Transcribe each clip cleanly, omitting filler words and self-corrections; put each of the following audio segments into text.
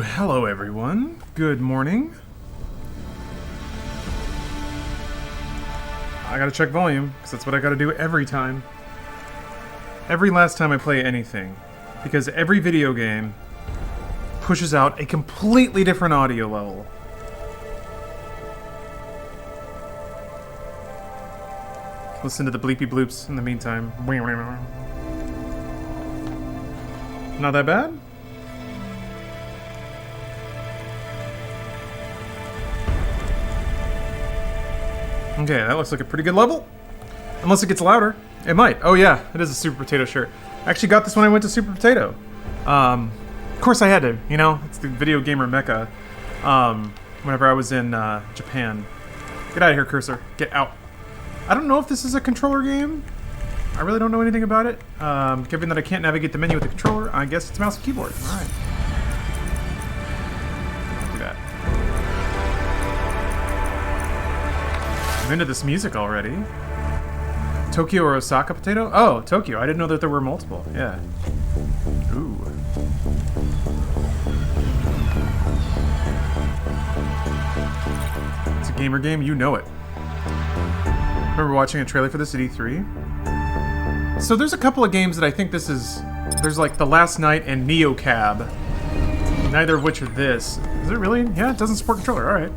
hello everyone. Good morning. I gotta check volume, because that's what I gotta do every time. Every last time I play anything. Because every video game pushes out a completely different audio level. Listen to the bleepy bloops in the meantime. Not that bad? Okay, that looks like a pretty good level. Unless it gets louder. It might. Oh yeah, it is a Super Potato shirt. I actually got this when I went to Super Potato. Of course I had to, you know? It's the video gamer mecca. Whenever I was in Japan. Get out of here, cursor. Get out. I don't know if this is a controller game. I really don't know anything about it. Given that I can't navigate the menu with the controller, I guess it's mouse and keyboard. Alright. Do that. I'm into this music already. Tokyo or Osaka potato? Oh, Tokyo. I didn't know that there were multiple. Yeah. Ooh. It's a gamer game, you know it. Remember watching a trailer for this at E3? So there's a couple of games that I think this is... There's like The Last Night and Neo Cab. Neither of which are this. Is it really? Yeah, it doesn't support controller. Alright.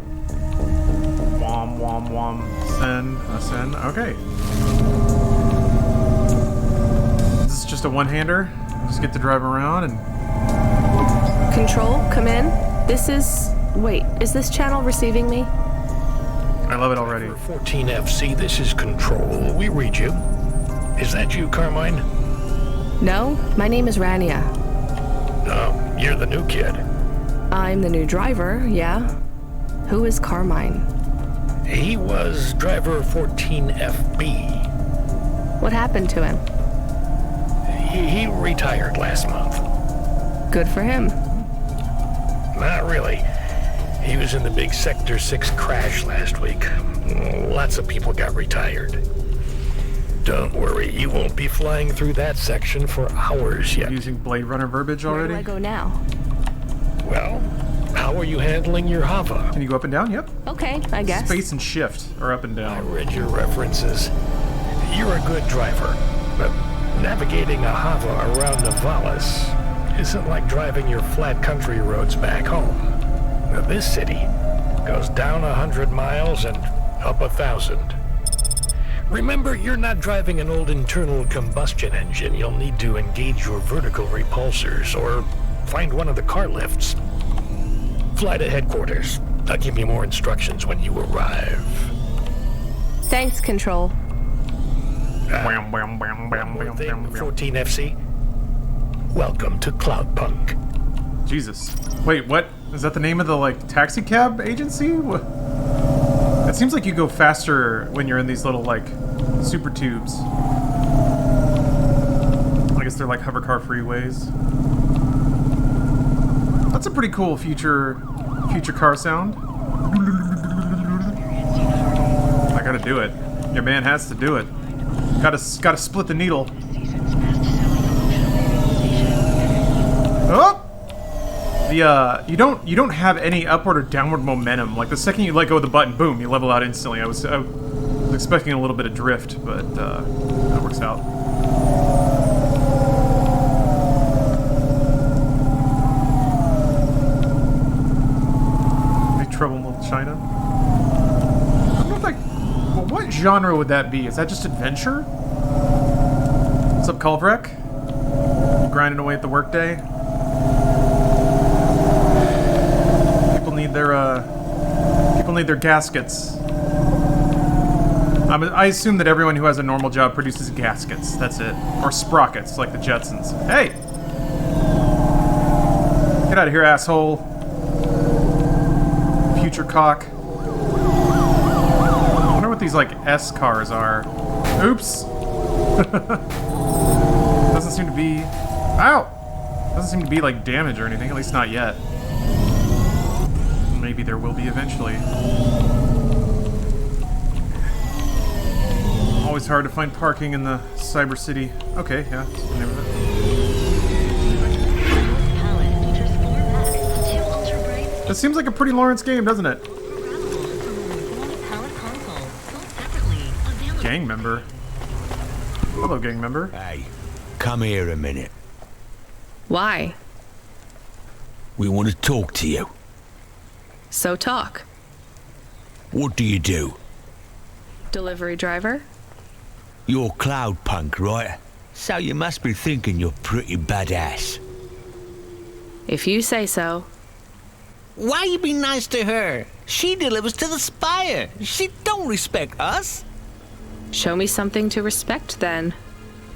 Wom, wom, wom. Send. Send. Okay. This is just a one-hander. Just get to drive around and... Control, come in. This is... Wait, is this channel receiving me? I love it already. 14FC, this is Control. We read you. Is that you, Carmine? No, my name is Rania. You're the new kid. I'm the new driver, yeah. Who is Carmine? He was driver 14FB. What happened to him? He retired last month. Good for him. Not really. He was in the big Sector 6 crash last week. Lots of people got retired. Don't worry, you won't be flying through that section for hours yet. Using Blade Runner verbiage already? Where do I go now? Well, how are you handling your Hava? Can you go up and down? Yep. Okay, I guess. Space and shift, or up and I down. read your references. You're a good driver, but navigating a Hava around Navalis isn't like driving your flat country roads back home. Now, this city goes down 100 miles and up 1,000. Remember, you're not driving an old internal combustion engine. You'll need to engage your vertical repulsors or find one of the car lifts. Fly to headquarters. I'll give you more instructions when you arrive. Thanks, Control. Bam, bam, bam, bam, One bam, thing, bam, bam. 14FC. Welcome to Cloudpunk. Jesus. Wait, what? Is that the name of the, like, taxi cab agency? What? It seems like you go faster when you're in these little, like, super tubes. I guess they're like hover car freeways. That's a pretty cool future car sound. I gotta do it. Your man has to do it. Gotta split the needle. Oh! You don't have any upward or downward momentum. Like the second you let go of the button, boom, you level out instantly. I was expecting a little bit of drift, but that works out. Big Trouble in Little China. I don't know if well, what genre would that be? Is that just adventure? What's up, Culvrek? Grinding away at the workday. People need their gaskets. I assume that everyone who has a normal job produces gaskets. That's it. Or sprockets, like the Jetsons. Hey! Get out of here, asshole. Future cock. I wonder what these, like, S cars are. Oops! Doesn't seem to be... Ow! Doesn't seem to be, like, damage or anything. At least not yet. Maybe there will be eventually. Always hard to find parking in the Cyber City. Okay, yeah, that's the name of it. This seems like a pretty Lawrence game, doesn't it? Gang member. Hello, gang member. Hey, come here a minute. Why? We want to talk to you. So talk. What do you do? Delivery driver? You're Cloudpunk, right? So you must be thinking you're pretty badass. If you say so. Why you be nice to her? She delivers to the Spire. She don't respect us. Show me something to respect then.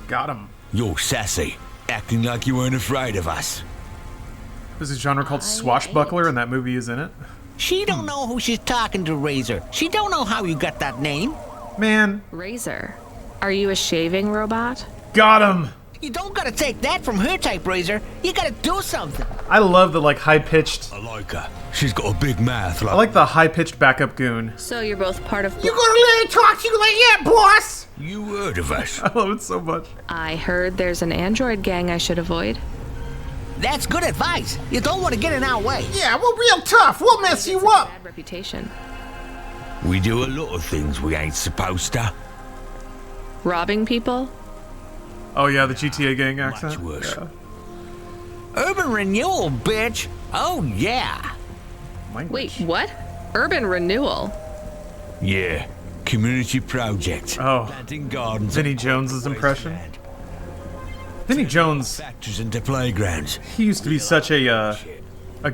Got him. You're sassy, acting like you weren't afraid of us. There's a genre called Swashbuckler, and that movie is in it. She don't know who she's talking to, Razor. She don't know how you got that name. Man, Razor. Are you a shaving robot? got him. You don't gotta take that from her type, Razor. You gotta do something. I love the like high-pitched. I like her. She's got a big mouth. I like the high-pitched backup goon. So you're both part of... You gonna let her talk to you like that, boss? You heard of us. I love it so much. I heard there's an android gang I should avoid. That's good advice. You don't want to get in our way. Yeah, we're real tough. We'll mess you up. Bad reputation. We do a lot of things we ain't supposed to. Robbing people? Oh yeah, the GTA gang accent. Much worse. Yeah. Urban renewal, bitch. Oh, yeah. Wait, Language. what? Urban renewal? Yeah, community project. Oh, Planting gardens. Vinnie Jones's impression. Wasteland. Vinnie Jones, Factories into playgrounds. he used to be such a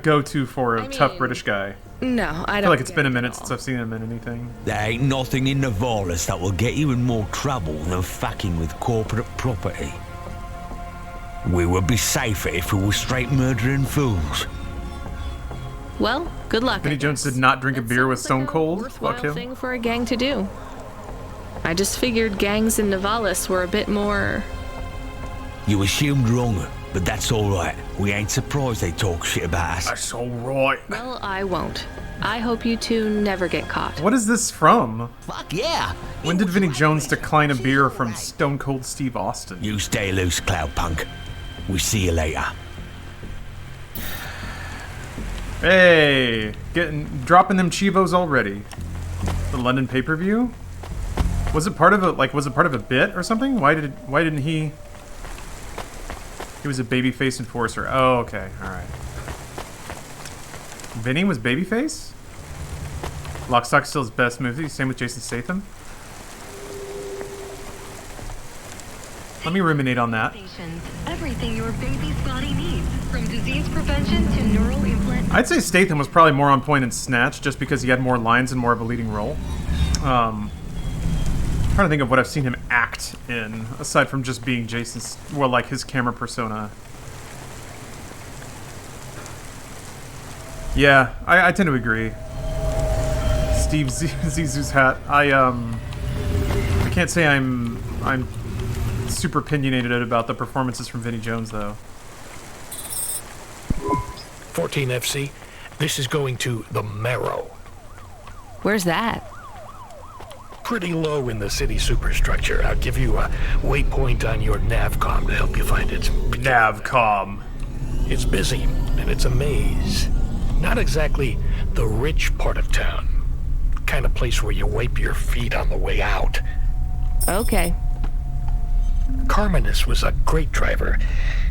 go-to for a tough mean- British guy. No, I don't I feel like it's get been a it minute at since all. I've seen him in anything. There ain't nothing in Navalis that will get you in more trouble than fucking with corporate property. We would be safer if we were straight murdering fools. Well, good luck. Vinnie I Jones guess. did not drink a That beer with sounds Stone like a Cold. worthwhile Fuck him. thing for a gang to do. I just figured gangs in Navalis were a bit more... You assumed wrong, but that's alright. We ain't surprised they talk shit about us. That's alright. Well, I won't. I hope you two never get caught. What is this from? Fuck yeah. When did Vinnie Jones decline a beer from Stone Cold Steve Austin? You stay loose, Cloudpunk. We see you later. Hey, dropping them Chivos already. The London pay-per-view? Was it part of a bit or something? Why didn't he? He was a babyface enforcer. Oh, okay, all right. Vinny was babyface? Lock, Stock, still his best movie. Same with Jason Statham. Let me ruminate on that. Everything your baby's body needs, from disease prevention to neural implant. I'd say Statham was probably more on point in Snatch, just because he had more lines and more of a leading role. Trying to think of what I've seen him act in, aside from just being Jason's, well, like his camera persona. Yeah, I tend to agree. Steve Zissou's hat. I can't say I'm super opinionated about the performances from Vinnie Jones though. 14 FC, this is going to the Marrow. Where's that? Pretty low in the city superstructure. I'll give you a waypoint on your navcom to help you find it. Navcom. It's busy, and it's a maze. Not exactly the rich part of town. Kind of place where you wipe your feet on the way out. Okay. Carmenus was a great driver.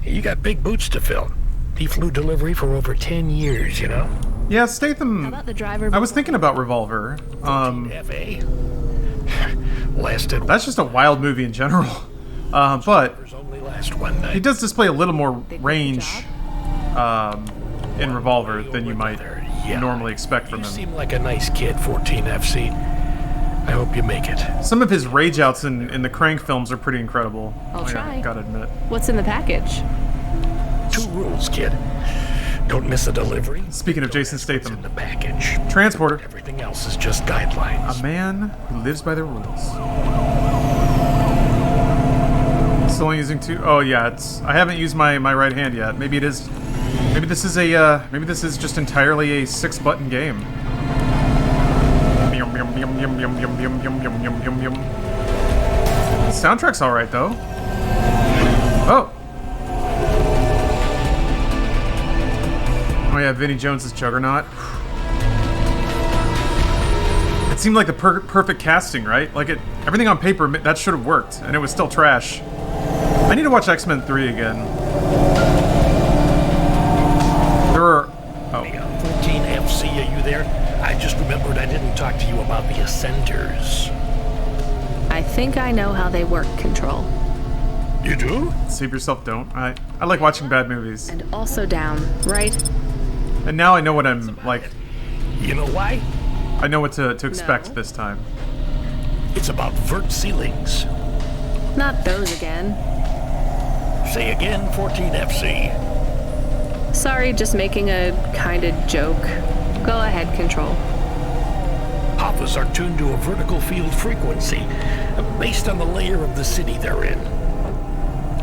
He got big boots to fill. He flew delivery for over 10 years, you know? Yeah, Statham. How about the driver? I was thinking about Revolver. FA. Lasted That's just a wild movie in general. But only last one night. he does display a little more They did a good range in Revolver than you might Yeah. normally expect from You him. seem like a nice kid, 14 FC. I hope you make it. Some of his rage outs in the Crank films are pretty incredible. I'll try. Gotta admit. What's in the package? 2 rules, kid. Don't miss a delivery. Speaking of Jason What's in Statham, the package. Transporter. Everything else is just guidelines. A man who lives by the rules. Still only using 2. Oh yeah, I haven't used my right hand yet. Maybe it is. Maybe this is maybe this is just entirely a 6-button game. The soundtrack's all right though. Oh. Oh yeah, Vinnie Jones's Juggernaut. It seemed like the perfect casting, right? Like everything on paper that should have worked, and it was still trash. I need to watch X-Men 3 again. There are... Oh. 14 FC, are you there? I just remembered I didn't talk to you about the Ascenders. I think I know how they work, Control. You do? Save yourself, don't. I like watching bad movies. And also down, right? And now I know what I'm like. You know why? I know what to expect No. this time. It's about vert ceilings. Not those again. Say again, 14 FC. Sorry, just making a kind of joke. Go ahead, Control. Havas are tuned to a vertical field frequency based on the layer of the city they're in.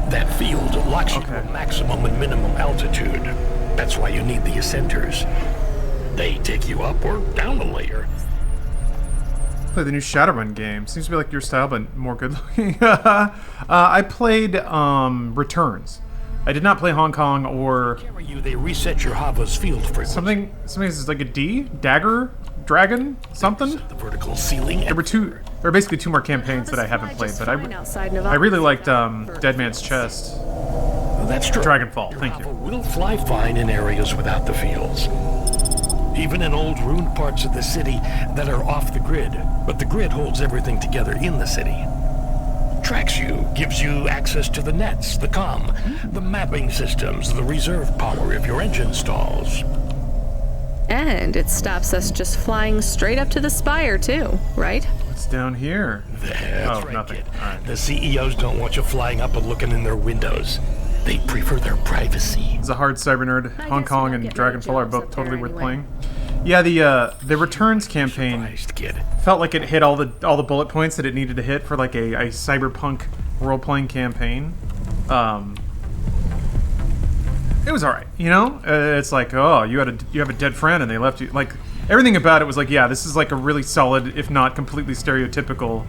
That field locks you to a maximum and minimum altitude. That's why you need the Ascenders. They take you up or down a layer. Play the new Shadowrun game. Seems to be like your style, but more good looking. I played Returns. I did not play Hong Kong or They reset your Havas field frequency. something is like a D? Dagger? Dragon? Something? The vertical ceiling. There were basically 2 more campaigns that I haven't played, but I really liked Dead Man's Chest. That's true. Dragonfall, Your thank you. Hava will fly fine in areas without the fields. Even in old ruined parts of the city that are off the grid, but the grid holds everything together in the city. Tracks you, gives you access to the nets, the comm, the mapping systems, the reserve power if your engine stalls. And it stops us just flying straight up to the spire, too, right? What's down here? That's right, nothing. kid. All right. The CEOs don't want you flying up and looking in their windows. They prefer their privacy. As a hard cyber nerd, Hong guess Kong we and don't get many Dragonfall are jobs both up totally there worth anyway. playing. Yeah, the Returns campaign Surprised, kid. felt like it hit all the bullet points that it needed to hit for like a cyberpunk role-playing campaign. It was alright, you know? It's like, oh, you have a dead friend and they left you. Like, everything about it was like, yeah, this is like a really solid, if not completely stereotypical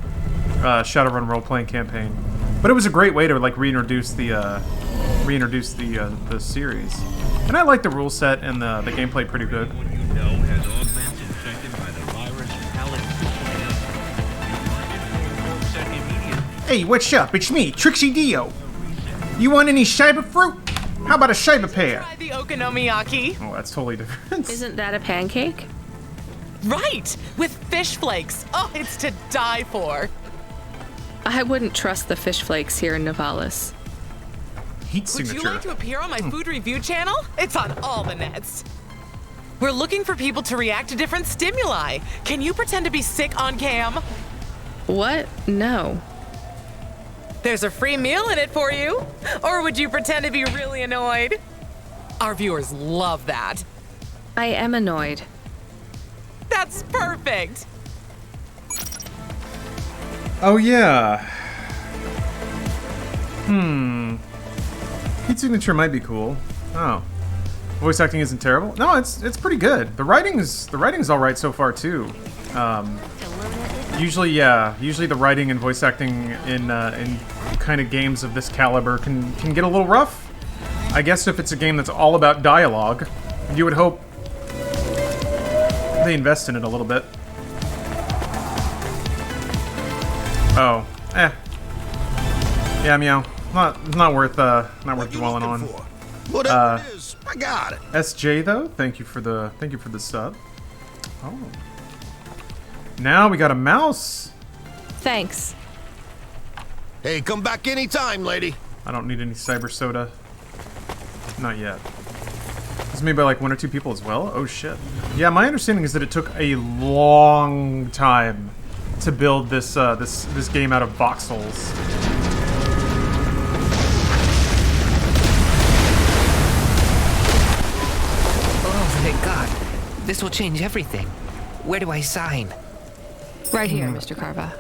Shadowrun role-playing campaign. But it was a great way to like reintroduce the series. And I like the rule set and the gameplay pretty good. Hey, what's up? It's me, Trixie Dio. You want any shiba fruit? How about a shiba pear? Try the okonomiyaki. Oh, that's totally different. Isn't that a pancake? Right, with fish flakes. Oh, it's to die for. I wouldn't trust the fish flakes here in Novalis. Heat Would signature. you like to appear on my food review channel? It's on all the nets. We're looking for people to react to different stimuli. Can you pretend to be sick on cam? What? No. There's a free meal in it for you. Or would you pretend to be really annoyed? Our viewers love that. I am annoyed. That's perfect. Oh yeah. Heat signature might be cool. Oh. Voice acting isn't terrible. No, it's pretty good. The writing's all right so far too. Usually the writing and voice acting in kind of games of this caliber can get a little rough. I guess if it's a game that's all about dialogue, you would hope they invest in it a little bit. Oh, yeah, meow. Not worth dwelling on. Whatever it is, I got it. SJ though, thank you for the sub. Oh, now we got a mouse. Thanks. Hey, come back anytime, lady. I don't need any cyber soda. Not yet. This is made by like 1 or 2 people as well. Oh shit. Yeah, my understanding is that it took a long time to build this this game out of voxels. Oh, thank God. This will change everything. Where do I sign? Right here, Mr. Carva.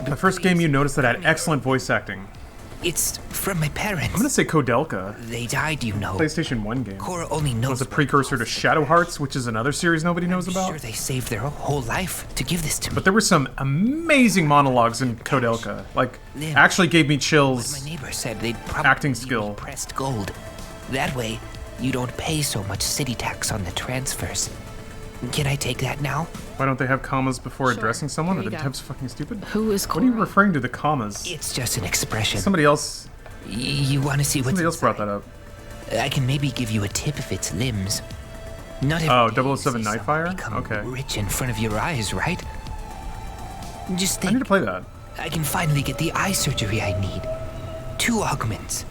The first game you noticed that had excellent voice acting. It's from my parents. I'm gonna say Kodelka. They died, you know. PlayStation 1 game. Cora only knows. Was a precursor to Shadow Hearts, which is another series nobody knows I'm about. sure they saved their whole life to give this to me. But there were some amazing monologues in Kodelka. Like, Lynn, actually gave me My chills. neighbor said they'd probably Acting skill. use pressed gold. That way, you don't pay so much city tax on the transfers. Can I take that now? Why don't they have commas before Sure. addressing someone? Here Are you the go. types fucking stupid? Who is What are you Cora? referring to the commas? It's just an expression. Somebody else You want to see what's somebody else brought that up. I can maybe give you a tip if it's limbs. Not Oh, every day you 007 see someone Nightfire? become Okay. rich in front of your eyes, right? Just I need think, to play that. I can finally get the eye surgery I need. 2 augments.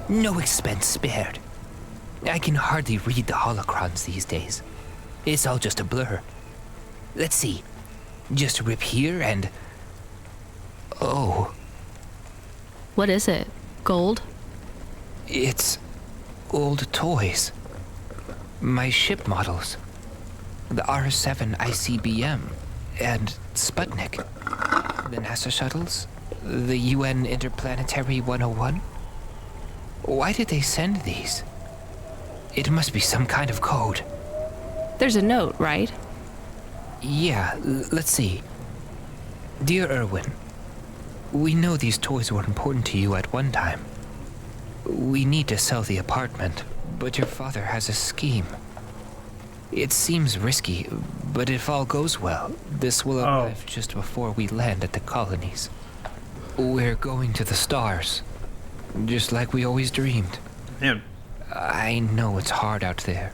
No expense spared. I can hardly read the holocrons these days. It's all just a blur. Let's see. Just rip here and... Oh, What is it? Gold? it's old toys. My ship models. The R7 ICBM and Sputnik. The NASA shuttles. The UN Interplanetary 101. Why did they send these? It must be some kind of code. There's a note, right? Yeah, let's see. Dear Erwin, we know these toys were important to you at one time. We need to sell the apartment, but your father has a scheme. It seems risky, but if all goes well, this will arrive just before we land at the colonies. We're going to the stars, just like we always dreamed. Man, I know it's hard out there,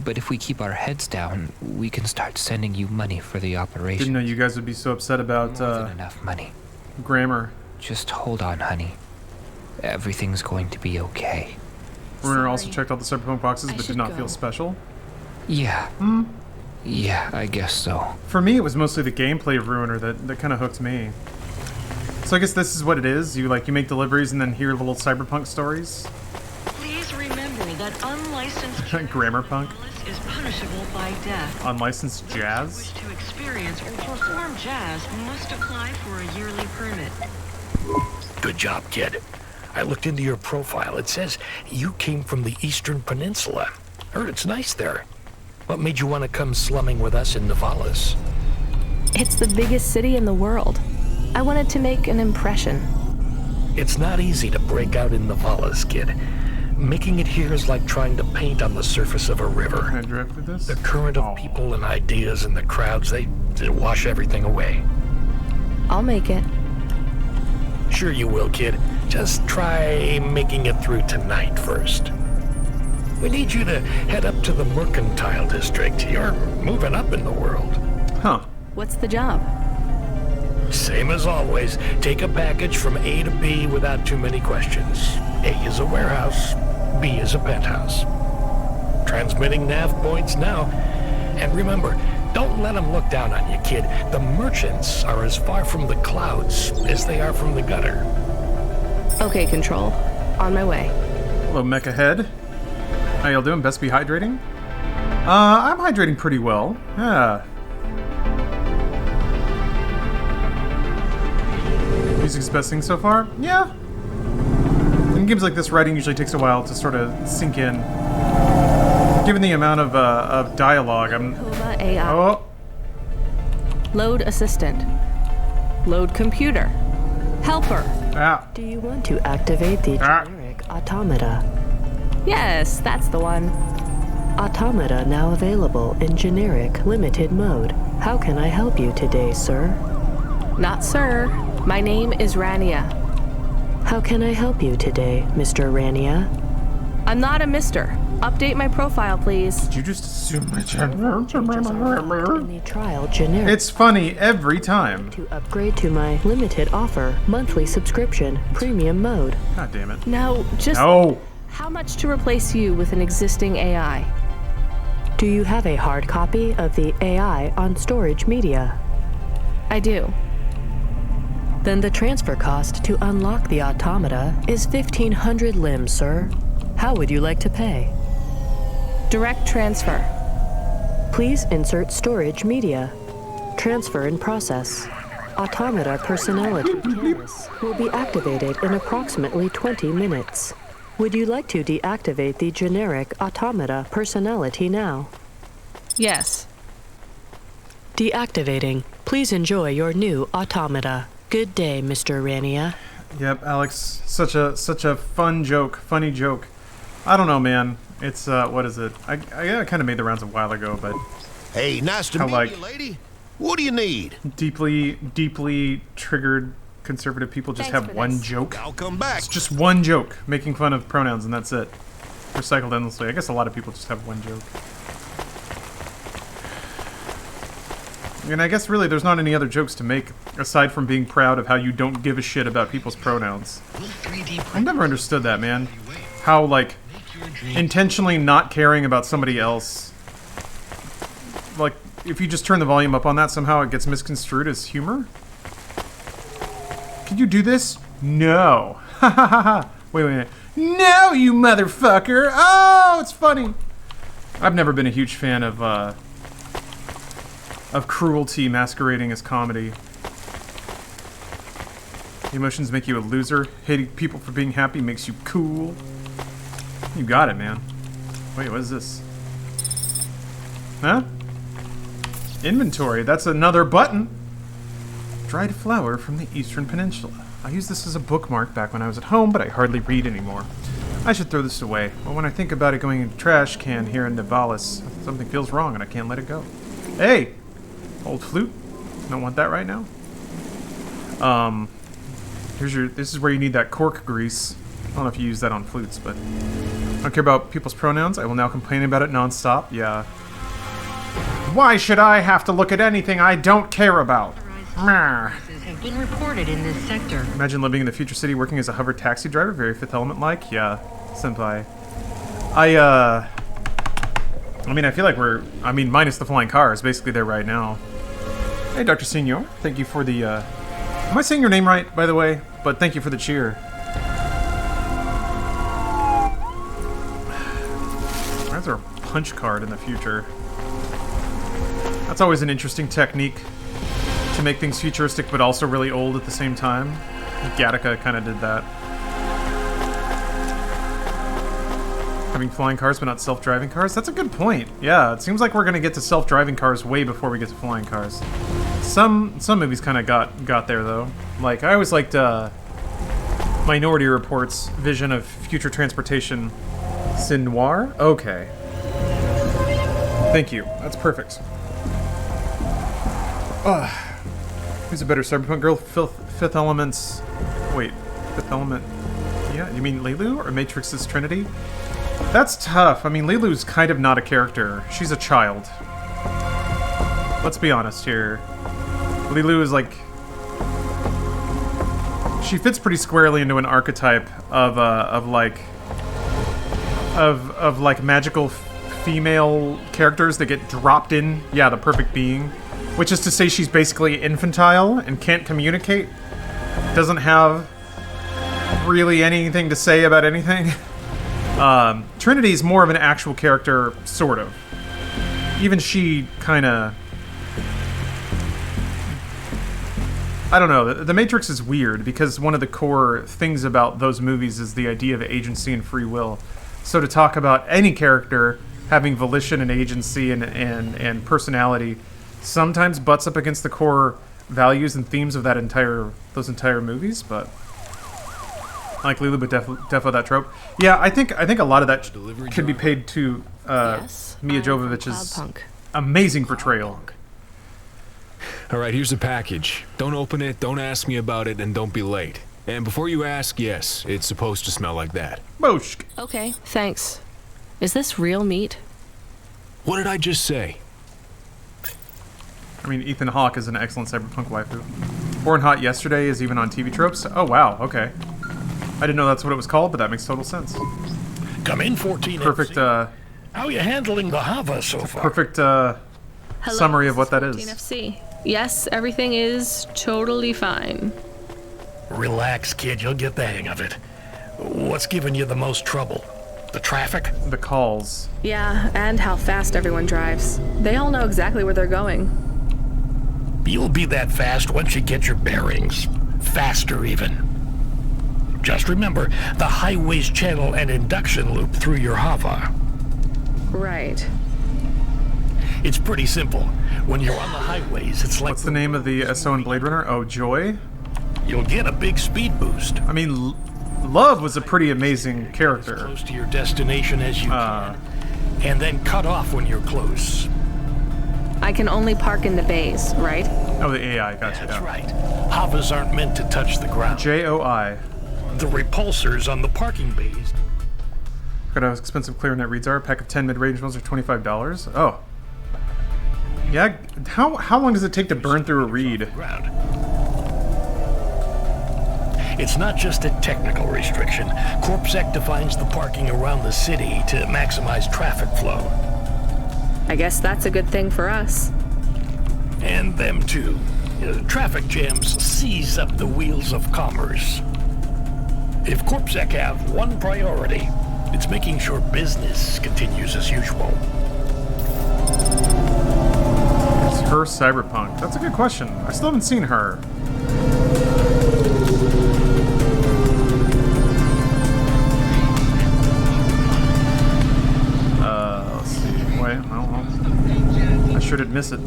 but if we keep our heads down, we can start sending you money for the operation. didn't know you guys would be so upset about More than enough money. grammar. Just hold on, honey. Everything's going to be okay. Ruiner also Sorry. checked all the cyberpunk boxes I but did should not go. feel special. Yeah. Yeah, I guess so. For me, it was mostly the gameplay of Ruiner that kind of hooked me. So I guess this is what it is. You make deliveries and then hear little cyberpunk stories. Please remember that unlicensed Grammar punk. is punishable by death. Unlicensed jazz. To experience or perform jazz must apply for a yearly permit. Good job, kid. I looked into your profile. It says you came from the Eastern Peninsula. Heard it's nice there. What made you want to come slumming with us in Navalis? It's the biggest city in the world. I wanted to make an impression. It's not easy to break out in Navalis, kid. Making it here is like trying to paint on the surface of a river. I directed this. The current of people and ideas and the crowds, they wash everything away. I'll make it. Sure you will, kid. Just try making it through tonight first. We need you to head up to the Mercantile District. You're moving up in the world. Huh. What's the job? Same as always, take a package from A to B without too many questions. A is a warehouse, B is a penthouse. Transmitting nav points now. And remember, don't let them look down on you, kid. The merchants are as far from the clouds as they are from the gutter. Okay, Control. On my way. Hello, Mecha Head. How y'all doing? Best be hydrating? I'm hydrating pretty well. Yeah. Music's the best thing so far? Yeah. In games like this, writing usually takes a while to sort of sink in. Given the amount of dialogue, I'm... Hova AI. Oh, Load assistant. Load computer. Helper. ah. Do you want to activate the Ah. generic automata? Yes, that's the one. Automata now available in generic limited mode. How can I help you today, sir? Not sir. My name is Rania. How can I help you today, Mr. Rania? I'm not a mister. Update my profile, please. Did you just assume my gender? In the trial generic. It's funny every time. To upgrade to my limited offer monthly subscription premium mode. God damn it. Now, just No. how much to replace you with an existing AI? Do you have a hard copy of the AI on storage media? I do. Then the transfer cost to unlock the automata is 1,500 limbs, sir. How would you like to pay? Direct transfer. Please insert storage media. Transfer in process. Automata personality canvas will be activated in approximately 20 minutes. Would you like to deactivate the generic automata personality now? Yes. Deactivating. Please enjoy your new automata. Good day, Mr. Rania. Yep, Alex. Such a fun joke. Funny joke. I don't know, man. It's, what is it? I kind of made the rounds a while ago, but... Hey, nice to meet you, lady. What do you need? Deeply triggered conservative people just Thanks have for one this. joke. I'll come back. It's just one joke, making fun of pronouns, and that's it. Recycled endlessly. I guess a lot of people just have one joke. And I guess really there's not any other jokes to make, aside from being proud of how you don't give a shit about people's pronouns. I've never understood that, man. How, like, intentionally not caring about somebody else. Like, if you just turn the volume up on that, somehow it gets misconstrued as humor? Can you do this? No. Ha ha ha ha. Wait. No, you motherfucker! Oh, it's funny! I've never been a huge fan of cruelty masquerading as comedy. Emotions make you a loser. Hating people for being happy makes you cool. You got it, man. Wait, what is this? Huh? Inventory. That's another button. Dried flower from the Eastern Peninsula. I used this as a bookmark back when I was at home, but I hardly read anymore. I should throw this away. But when I think about it going in the trash can here in Nivalis, something feels wrong and I can't let it go. Hey! Old flute. Don't want that right now. This is where you need that cork grease. I don't know if you use that on flutes, but I don't care about people's pronouns. I will now complain about it non-stop. Yeah. Why should I have to look at anything I don't care about? Have been reported in this sector. Imagine living in the future city working as a hover taxi driver, very Fifth Element-like. Yeah, senpai. I mean, I feel like minus the flying cars, basically there right now. Hey, Dr. Senior, thank you for the, am I saying your name right, by the way? But thank you for the cheer. Why is there a punch card in the future? That's always an interesting technique to make things futuristic but also really old at the same time. Gattaca kind of did that. Having flying cars but not self-driving cars? That's a good point. Yeah, it seems like we're going to get to self-driving cars way before we get to flying cars. Some movies kind of got there, though. Like, I always liked Minority Report's vision of future transportation. Sin Noir? Okay. Thank you. That's perfect. Who's a better cyberpunk girl? Fifth Element's... Wait. Fifth Element... Yeah, you mean Leilu or Matrix's Trinity? That's tough. I mean, Leilu's kind of not a character. She's a child. Let's be honest here. Leilu is like... She fits pretty squarely into an archetype of magical female characters that get dropped in. Yeah, the perfect being. Which is to say she's basically infantile and can't communicate. Doesn't have really anything to say about anything. Trinity's more of an actual character, sort of. Even she kind of... I don't know, The Matrix is weird because one of the core things about those movies is the idea of agency and free will. So to talk about any character having volition and agency and personality sometimes butts up against the core values and themes of those entire movies, but I like Leilu, but defo that trope. Yeah, I think a lot of that can be paid to Mia Jovovich's Cloudpunk. amazing portrayal. All right, here's the package. Don't open it, don't ask me about it, and don't be late. And before you ask, yes, it's supposed to smell like that. Boshk. Okay, thanks. Is this real meat? What did I just say? I mean, Ethan Hawke is an excellent cyberpunk waifu. Born Hot Yesterday is even on TV Tropes. Oh, wow, okay. I didn't know that's what it was called, but that makes total sense. Come in, 14. Perfect, How are you handling the Hava so far? Perfect, Hello, summary of what that 14 is. FC. Yes, everything is totally fine. Relax, kid. You'll get the hang of it. What's giving you the most trouble? The traffic? The calls. Yeah, and how fast everyone drives. They all know exactly where they're going. You'll be that fast once you get your bearings. Faster, even. Just remember the highways channel and induction loop through your Hava. Right. It's pretty simple. When you're on the highways, it's like... What's the name of the SO in Blade Runner? Oh, Joy? You'll get a big speed boost. I mean, Love was a pretty amazing character. As close to your destination as you can, and then cut off when you're close. I can only park in the bays, right? Oh, the AI, gotcha. That's right. Havas aren't meant to touch the ground. JOI. The repulsors on the parking bays. Got how expensive clarinet reeds are. A pack of 10 mid-range ones are $25. Oh. Yeah, how long does it take to burn through a reed? It's not just a technical restriction. CorpSec defines the parking around the city to maximize traffic flow. I guess that's a good thing for us. And them too. Traffic jams seize up the wheels of commerce. If CorpSec have one priority, it's making sure business continues as usual. Is her cyberpunk? That's a good question. I still haven't seen her. Let's see. Wait, I don't know. I sure did miss it.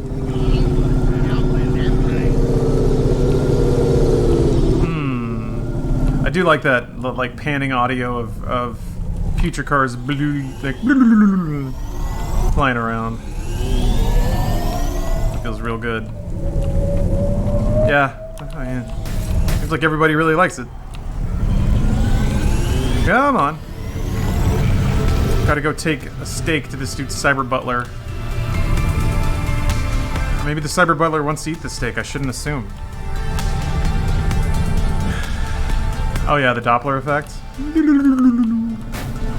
I do like that, like panning audio of future cars flying around. It feels real good. Yeah. Oh, yeah. Seems like everybody really likes it. Come on. Gotta go take a steak to this dude's cyber butler. Maybe the cyber butler wants to eat the steak. I shouldn't assume. Oh yeah, the Doppler effect.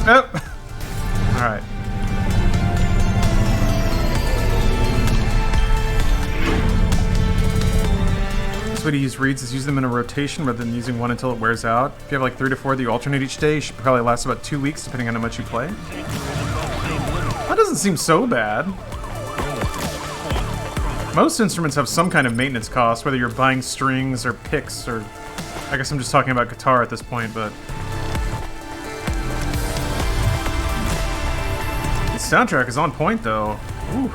Oh. Alright. Best way to use reeds is use them in a rotation rather than using one until it wears out. If you have like 3 to 4 that you alternate each day, it should probably last about 2 weeks depending on how much you play. That doesn't seem so bad. Most instruments have some kind of maintenance cost, whether you're buying strings or picks or... I guess I'm just talking about guitar at this point, but... The soundtrack is on point, though. Ooh.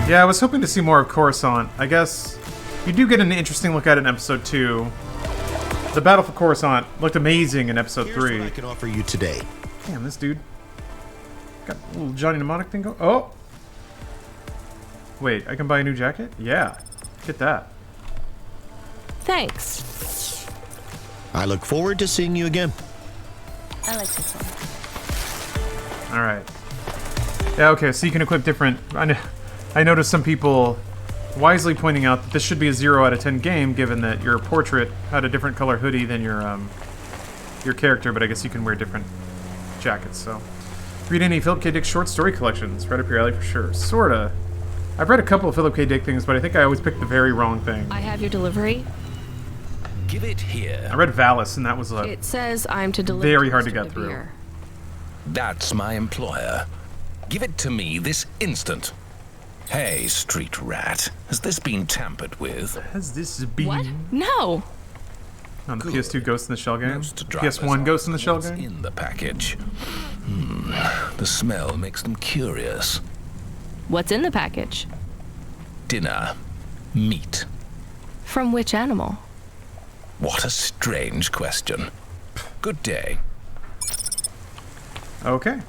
Yeah, I was hoping to see more of Coruscant. I guess you do get an interesting look at it in Episode 2. The Battle for Coruscant looked amazing in Episode 3. Here's what I can offer you today. Damn, this dude got a little Johnny Mnemonic thing going. Oh! Wait, I can buy a new jacket? Yeah. Get that. Thanks. I look forward to seeing you again. I like this one. Alright. Yeah, okay, so you can equip different... I noticed some people wisely pointing out that this should be a 0 out of 10 game, given that your portrait had a different color hoodie than your character, but I guess you can wear different jackets, so... Read any Philip K. Dick short story collections. Right up your alley for sure. Sorta. I've read a couple of Philip K. Dick things, but I think I always picked the very wrong thing. I have your delivery. Give it here. I read Valis, and that was It says I'm to deliver. very hard to get through. That's my employer. Give it to me this instant. Hey, street rat. Has this been tampered with? Has this been... What? No. On the PS2 Ghost in the Shell game? Most drivers PS1 Ghost in the Shell what's game? in the package. The smell makes them curious. What's in the package? Dinner. Meat. From which animal? What a strange question. Good day. Okay.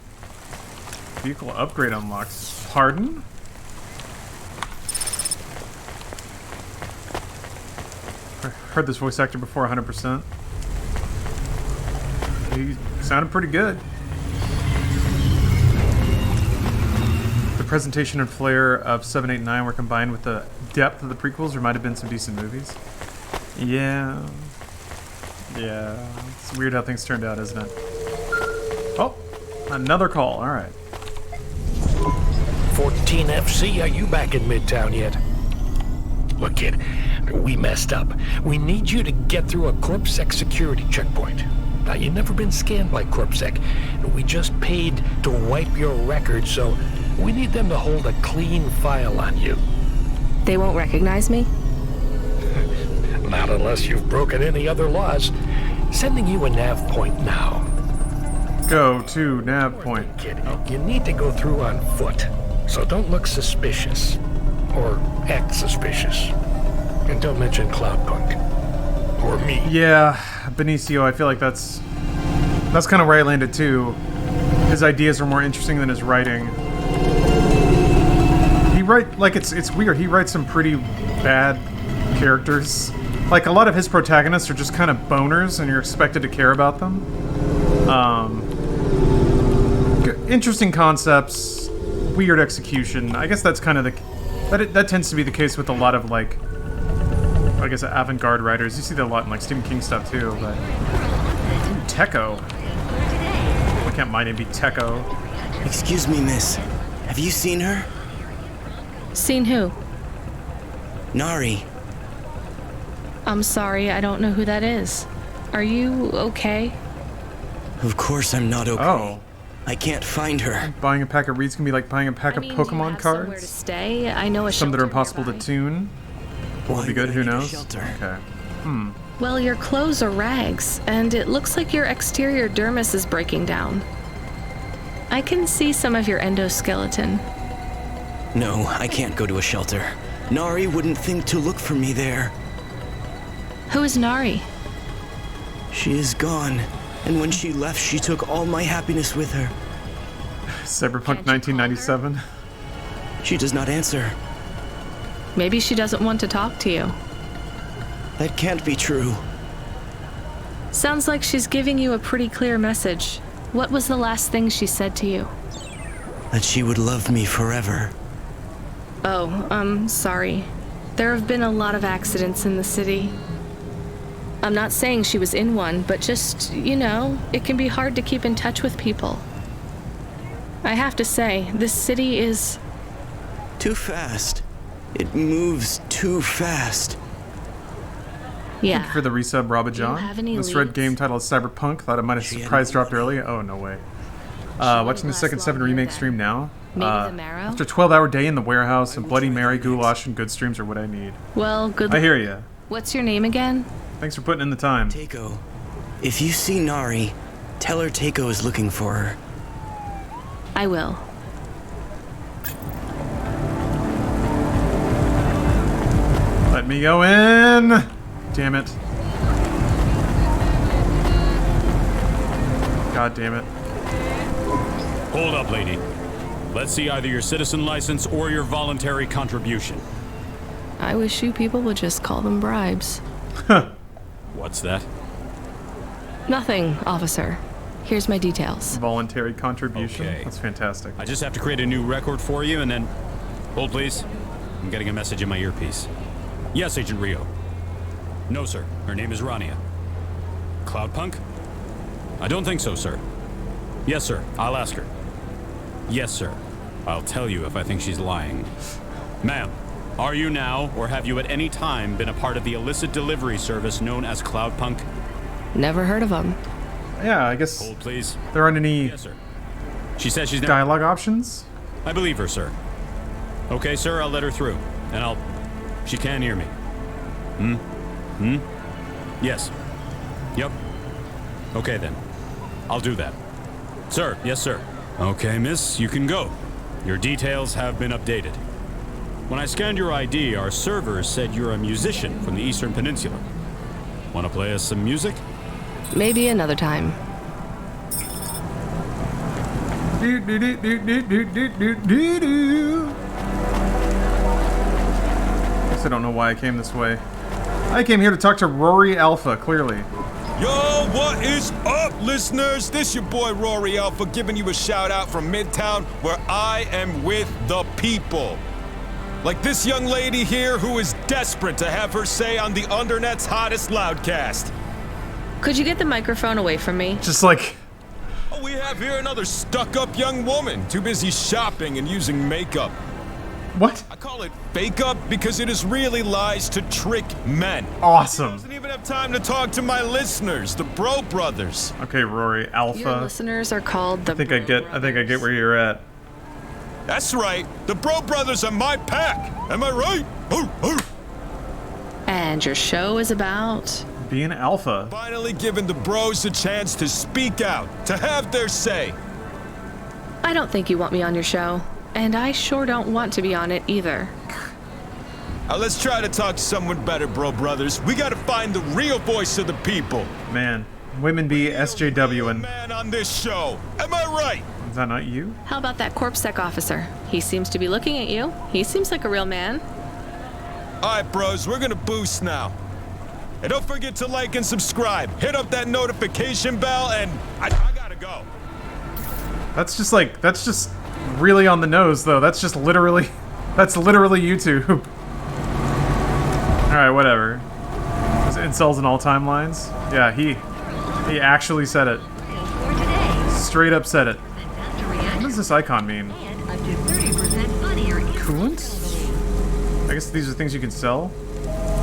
Vehicle upgrade unlocked. Pardon? I heard this voice actor before 100%. He sounded pretty good. The presentation and flair of 7, 8, and 9 were combined with the depth of the prequels. There might have been some decent movies. Yeah. Yeah. It's weird how things turned out, isn't it? Oh, another call. All right. 14 FC, are you back in Midtown yet? Look, kid, we messed up. We need you to get through a CorpSec security checkpoint. Now, you've never been scanned by CorpSec. We just paid to wipe your record, so we need them to hold a clean file on you. They won't recognize me? Not unless you've broken any other laws. Sending you a nav point now. Go to nav point. Kid, you need to go through on foot, so don't look suspicious. Or act suspicious. And don't mention Cloudpunk. Or me. Yeah, Benicio, I feel like that's kind of where I landed too. His ideas are more interesting than his writing. It's weird. He writes some pretty bad characters. Like, a lot of his protagonists are just kind of boners, and you're expected to care about them. Interesting concepts, weird execution. I guess that's kind of that tends to be the case with a lot of, like, I guess avant-garde writers. You see that a lot in, like, Stephen King stuff too. But Techo. Why can't my name be Techo? Excuse me, miss. Have you seen her? Seen who? Nari. I'm sorry, I don't know who that is. Are you okay? Of course I'm not okay. Oh. I can't find her. Buying a pack of reeds can be like buying a pack of Pokemon do you have cards. somewhere to stay? I know a Some that are shelter impossible nearby. to tune. Will be good, who knows? Okay. Well, your clothes are rags, and it looks like your exterior dermis is breaking down. I can see some of your endoskeleton. No, I can't go to a shelter. Nari wouldn't think to look for me there. Who is Nari? She is gone, and when she left, she took all my happiness with her. Cyberpunk 1997. She does not answer. Maybe she doesn't want to talk to you. That can't be true. Sounds like she's giving you a pretty clear message. What was the last thing she said to you? That she would love me forever. Oh, I'm sorry. There have been a lot of accidents in the city. I'm not saying she was in one, but just, you know, it can be hard to keep in touch with people. I have to say, this city is... Too fast. It moves too fast. Yeah. Thank you for the resub, Robba John. have any Misread leads? game title is Cyberpunk. Thought it might have surprise dropped early. Oh, no way. Watching the second 7 remake stream now. Maybe the marrow? After a 12-hour day in the warehouse, a Bloody Mary, goulash, and good streams are what I need. Well, good I hear ya. What's your name again? Thanks for putting in the time. Takeo. If you see Nari, tell her Takeo is looking for her. I will. Let me go in! Damn it. God damn it. Hold up, lady. Let's see either your citizen license or your voluntary contribution. I wish you people would just call them bribes. What's that? Nothing, officer. Here's my details. Voluntary contribution. Okay. That's fantastic. I just have to create a new record for you and then... Hold, please. I'm getting a message in my earpiece. Yes, Agent Rio. No, sir. Her name is Rania. Cloudpunk? I don't think so, sir. Yes, sir. I'll ask her. Yes, sir. I'll tell you if I think she's lying. Ma'am, are you now, or have you at any time been a part of the illicit delivery service known as Cloudpunk? Never heard of them. Yeah, I guess Hold, please. there aren't any Yes, sir. She says she's never... dialogue options. I believe her, sir. Okay, sir, I'll let her through. And I'll... She can hear me. Yes. Yep. Okay, then. I'll do that. Sir, yes, sir. Okay, miss, you can go. Your details have been updated. When I scanned your ID, our servers said you're a musician from the Eastern Peninsula. Want to play us some music? Maybe another time. Guess I don't know why I came this way. I came here to talk to Rory Alpha, clearly. Yo, what is up, listeners? This your boy Rory Alpha giving you a shout out from Midtown, where I am with the people. Like this young lady here who is desperate to have her say on the Undernet's hottest loudcast. Could you get the microphone away from me? Just like... Oh, we have here another stuck-up young woman, too busy shopping and using makeup. What? I call it fake-up because it is really lies to trick men. Awesome. Doesn't even have time to talk to my listeners, the Bro Brothers. Okay, Rory Alpha. Your listeners are called the I think I get where you're at. That's right. The Bro Brothers are my pack. Am I right? And your show is about... Being alpha. Finally giving the bros a chance to speak out, to have their say. I don't think you want me on your show. And I sure don't want to be on it either. Let's try to talk to someone better, bro brothers. We gotta find the real voice of the people. Man, women be SJW and... Man on this show. Am I right? Is that not you? How about that corpsec officer? He seems to be looking at you. He seems like a real man. Alright, bros, we're gonna boost now. And don't forget to like and subscribe. Hit up that notification bell, and I gotta go. That's just really on the nose, though. That's literally YouTube. Alright, whatever. Incels in all timelines? Yeah, he actually said it. Straight up said it. What does this icon mean? Coolant? I guess these are things you can sell?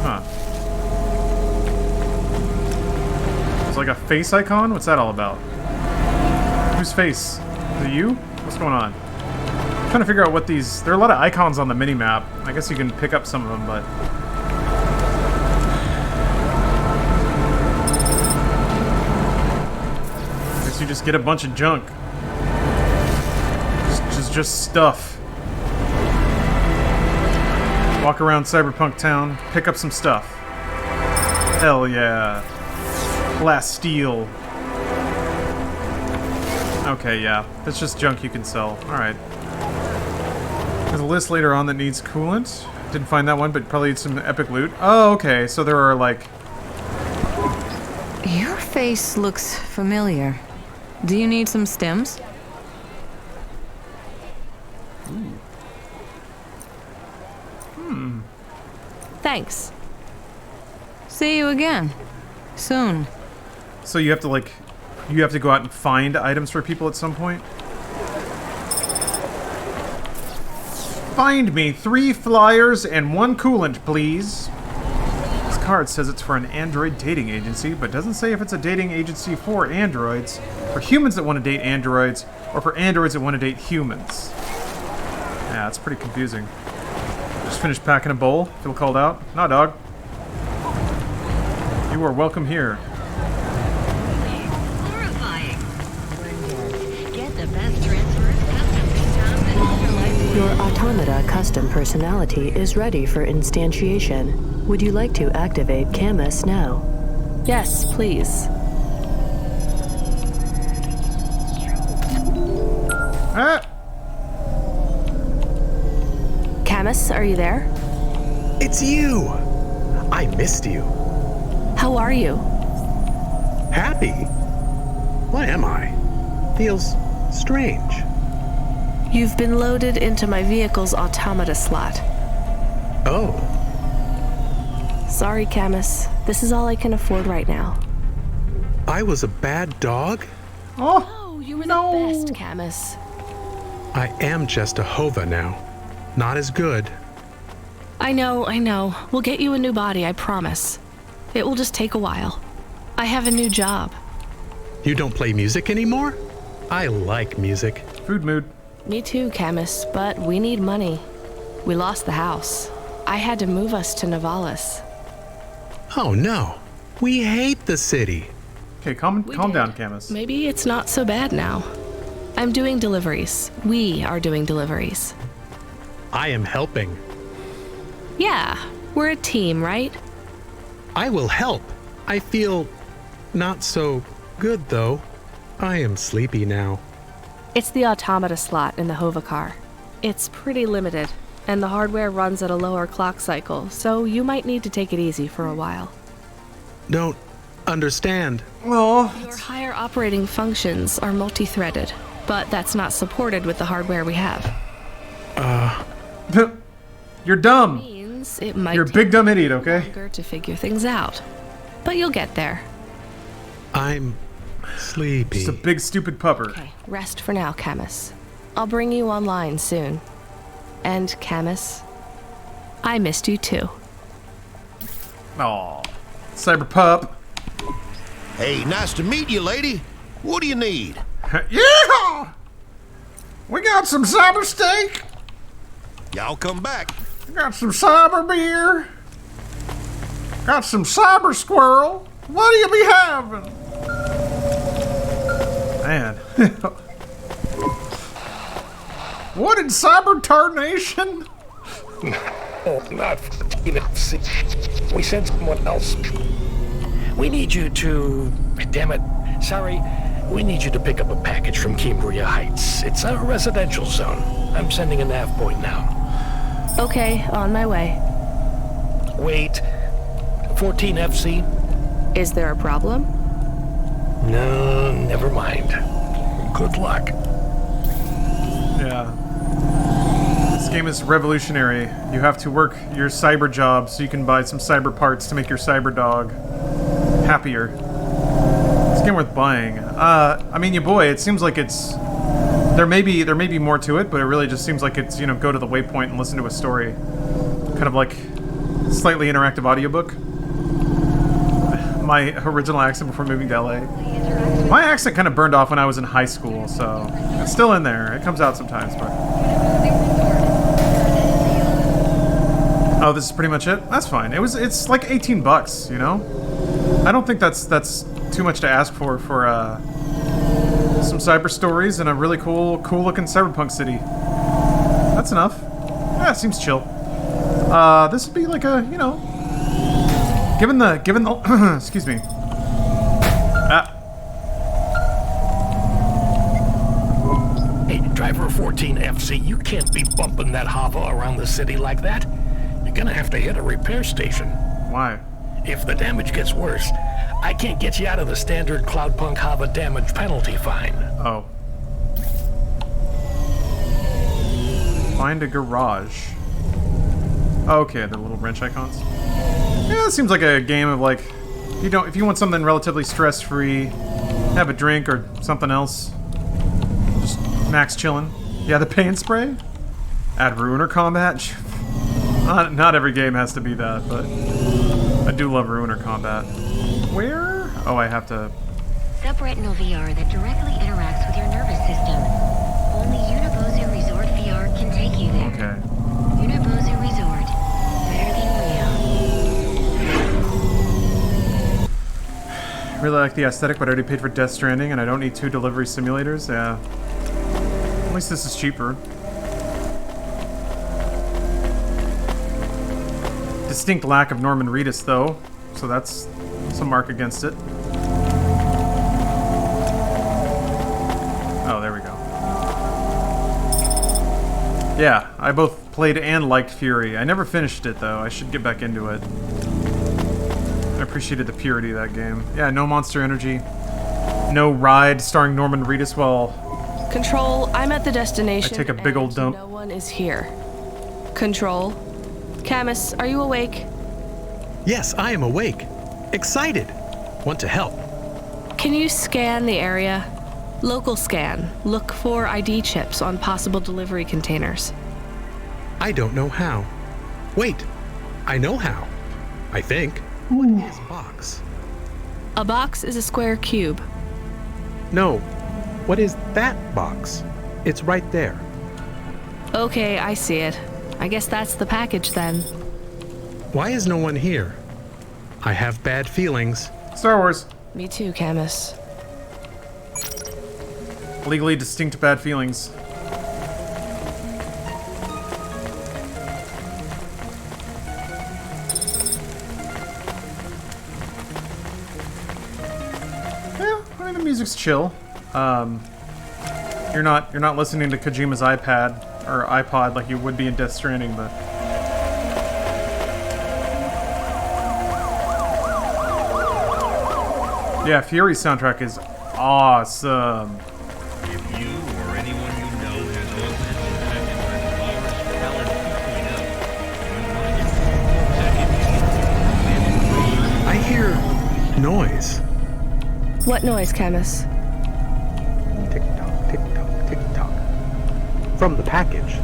Huh. It's like a face icon? What's that all about? Whose face? Is it you? What's going on? I'm trying to figure out what these... There are a lot of icons on the mini-map. I guess you can pick up some of them, but... I guess you just get a bunch of junk. Just stuff. Walk around Cyberpunk Town, pick up some stuff. Hell yeah. Glass steel. Okay, yeah. That's just junk you can sell. Alright. There's a list later on that needs coolant. Didn't find that one, but probably needs some epic loot. Oh, okay. So there are, like... Your face looks familiar. Do you need some stems? Thanks. See you again. Soon. So you have to, like... You have to go out and find items for people at some point? Find me 3 flyers and 1 coolant, please. This card says it's for an android dating agency, but doesn't say if it's a dating agency for androids, for humans that want to date androids, or for androids that want to date humans. Yeah, it's pretty confusing. Just finished packing a bowl. Feel called out? Nah, dog. You are welcome here. Your automata custom personality is ready for instantiation. Would you like to activate Camus now? Yes, please. Ah! Camus, are you there? It's you! I missed you. How are you? Happy? What am I? Feels strange. You've been loaded into my vehicle's automata slot. Oh. Sorry, Camus. This is all I can afford right now. I was a bad dog? Oh, you were the best, Camus. I am just a Hova now. Not as good. I know. We'll get you a new body, I promise. It will just take a while. I have a new job. You don't play music anymore? I like music. Food mood. Me too, Camus, but we need money. We lost the house. I had to move us to Novalis. Oh no. We hate the city. Okay, calm down, Camus. Maybe it's not so bad now. I'm doing deliveries. We are doing deliveries. I am helping. Yeah, we're a team, right? I will help. I feel not so good, though. I am sleepy now. It's the automata slot in the Hova car. It's pretty limited, and the hardware runs at a lower clock cycle, so you might need to take it easy for a while. Don't understand. Your higher operating functions are multi-threaded, but that's not supported with the hardware we have. You're dumb. Means it might You're a big dumb idiot, okay? longer to figure things out, but you'll get there. I'm sleepy. Just a big stupid pupper. Okay, rest for now, Camus. I'll bring you online soon. And Camus, I missed you too. Aw, Cyberpup. Hey, nice to meet you, lady. What do you need? Yeah! We got some cyber steak. Y'all come back. Got some cyber beer. Got some cyber squirrel. What do you be having? Man. What in cyber tarnation? Oh, not We sent someone else. We need you to... Damn it. Sorry. We need you to pick up a package from Cambria Heights. It's a residential zone. I'm sending a nav point now. Okay, on my way. Wait. 14 FC? Is there a problem? No, never mind. Good luck. Yeah. This game is revolutionary. You have to work your cyber job so you can buy some cyber parts to make your cyber dog happier. It's a game worth buying. I mean, it seems like it's... There may be more to it, but it really just seems like it's, go to the waypoint and listen to a story. Kind of like slightly interactive audiobook. My original accent before moving to LA. My accent kind of burned off when I was in high school, so it's still in there. It comes out sometimes, but... Oh, this is pretty much it? That's fine. It's like $18, you know? I don't think that's too much to ask for some cyber stories and a really cool looking cyberpunk city. That's enough. Yeah, it seems chill. This would be like a, given the excuse me. Hey, driver 14 FC, you can't be bumping that hover around the city like that. You're gonna have to hit a repair station. Why? If the damage gets worse, I can't get you out of the standard Cloudpunk hover damage penalty fine. Oh. Find a garage. Okay, the little wrench icons. Yeah, it seems like a game of like, if you want something relatively stress-free, have a drink or something else, just max chilling. Yeah, the paint spray. Add Ruiner combat. Not every game has to be that, but I do love Ruiner combat. Where? Oh, I have to... Subretinal VR that directly interacts with your nervous system. Only Unibozu Resort VR can take you there. Okay. Unibozu Resort. Better than real. Really like the aesthetic, but I already paid for Death Stranding, and I don't need 2 delivery simulators. Yeah. At least this is cheaper. Distinct lack of Norman Reedus, though, so that's some mark against it. Oh, there we go. Yeah, I both played and liked Fury. I never finished it, though. I should get back into it. I appreciated the purity of that game. Yeah, no Monster Energy. No Ride starring Norman Reedus while... Control, I'm at the destination. I take a big old dump. No one is here. Control. Camus, are you awake? Yes, I am awake. Excited. Want to help. Can you scan the area? Local scan. Look for ID chips on possible delivery containers. I don't know how. Wait, I know how. I think. What is box? A box is a square cube. No. What is that box? It's right there. Okay, I see it. I guess that's the package then. Why is no one here? I have bad feelings. Star Wars. Me too, Camus. Legally distinct bad feelings. Yeah, I mean the music's chill. You're not listening to Kojima's iPad or iPod like you would be in Death Stranding, but yeah, Fury's soundtrack is awesome. If you or anyone you know has I hear noise. What noise, Camus? Tick-tock, tick-tock, tick-tock. From the package.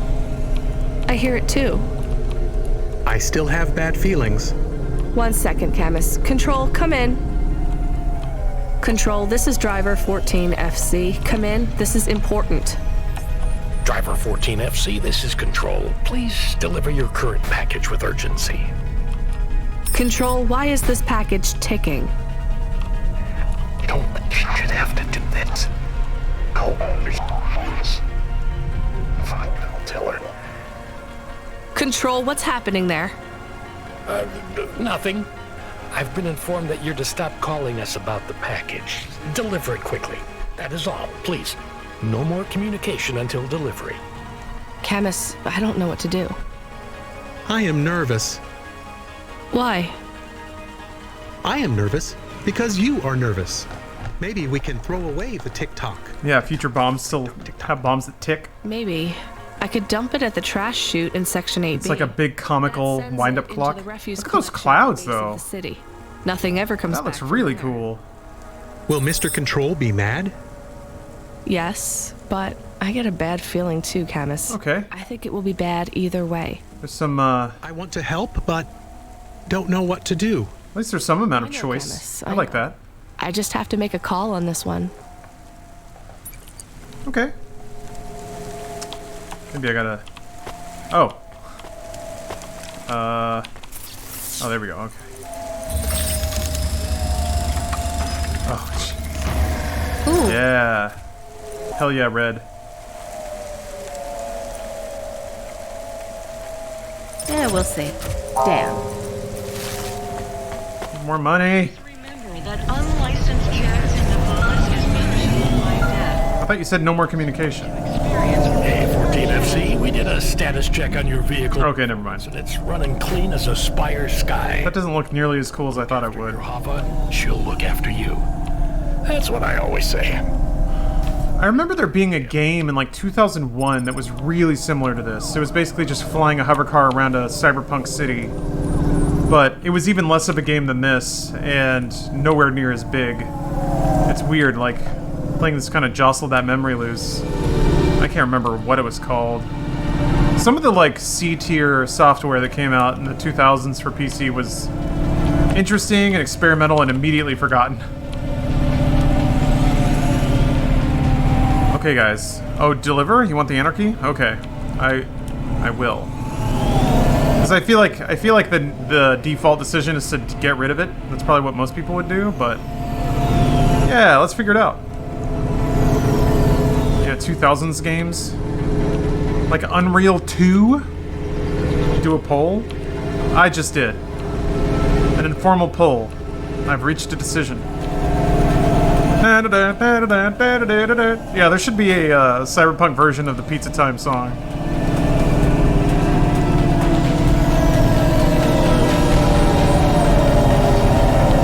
I hear it too. I still have bad feelings. 1 second, Camus. Control, come in. Control, this is driver 14FC. Come in, this is important. Driver 14FC, this is Control. Please deliver your current package with urgency. Control, why is this package ticking? You don't should have to do this. Fine, I'll tell her. Control, what's happening there? Nothing. I've been informed that you're to stop calling us about the package. Deliver it quickly. That is all. Please. No more communication until delivery. Camus, I don't know what to do. I am nervous. Why? I am nervous because you are nervous. Maybe we can throw away the tick-tock. Yeah, future bombs still have bombs that tick. Maybe. I could dump it at the trash chute in Section 8B. It's like a big comical wind-up clock. Look at those clouds, though. City. Nothing ever comes back. That looks really cool. Will Mr. Control be mad? Yes, but I get a bad feeling too, Camus. Okay. I think it will be bad either way. There's some, I want to help, but don't know what to do. At least there's some amount of choice. Camus. I like that. I just have to make a call on this one. Okay. Maybe I gotta... Oh. Oh, there we go. Okay. Oh, ooh. Yeah. Hell yeah, red. Yeah, we'll see. Damn. More money. Remember that unlicensed jazz in Navalis is punishable by death. I thought you said no more communication. Hey, 14FC, we did a status check on your vehicle. Okay, never mind. And it's running clean as a Spire sky. That doesn't look nearly as cool as I thought it would. Hava, she'll look after you. That's what I always say. I remember there being a game in like 2001 that was really similar to this. It was basically just flying a hover car around a cyberpunk city. But it was even less of a game than this, and nowhere near as big. It's weird, like, playing this kind of jostled that memory loose. I can't remember what it was called. Some of the, like, C-tier software that came out in the 2000s for PC was interesting and experimental and immediately forgotten. Okay, guys. Oh, deliver? You want the anarchy? Okay. I will. Because I feel like the default decision is to get rid of it. That's probably what most people would do, but yeah, let's figure it out. Yeah, 2000s games. Like Unreal 2? Do a poll? I just did. An informal poll. I've reached a decision. Yeah, there should be a cyberpunk version of the Pizza Time song.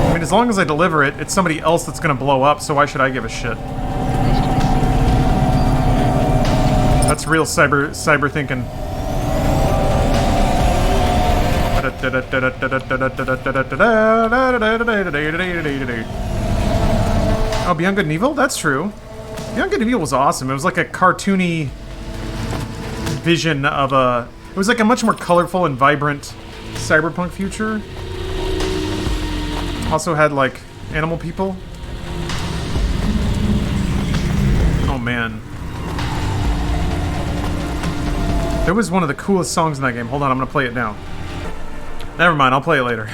I mean, as long as I deliver it, it's somebody else that's gonna blow up, so why should I give a shit? That's real cyber thinking. Oh, Beyond Good and Evil? That's true. Beyond Good and Evil was awesome. It was like a cartoony vision of a... It was like a much more colorful and vibrant cyberpunk future. Also had, like, animal people. Oh, man. It was one of the coolest songs in that game. Hold on, I'm gonna play it now. Never mind, I'll play it later.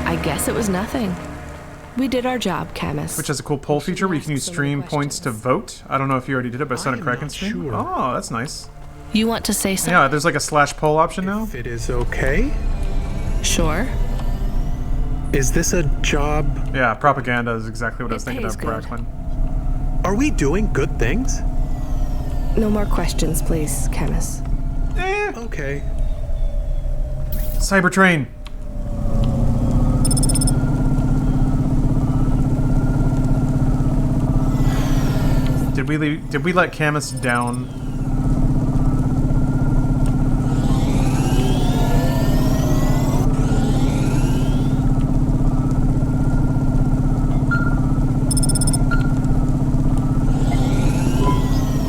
I guess it was nothing. We did our job, Camus. Which has a cool poll feature where you can use stream points to vote. I don't know if you already did it, but I saw a Kraken stream. Sure. Oh, that's nice. You want to say something? Yeah, there's like a /poll option now. If it is okay? Sure. Is this a job? Yeah, propaganda is exactly what I was thinking of, Bracklin. Are we doing good things? No more questions, please, Camus. Okay. Cybertrain. Did we let Camus down?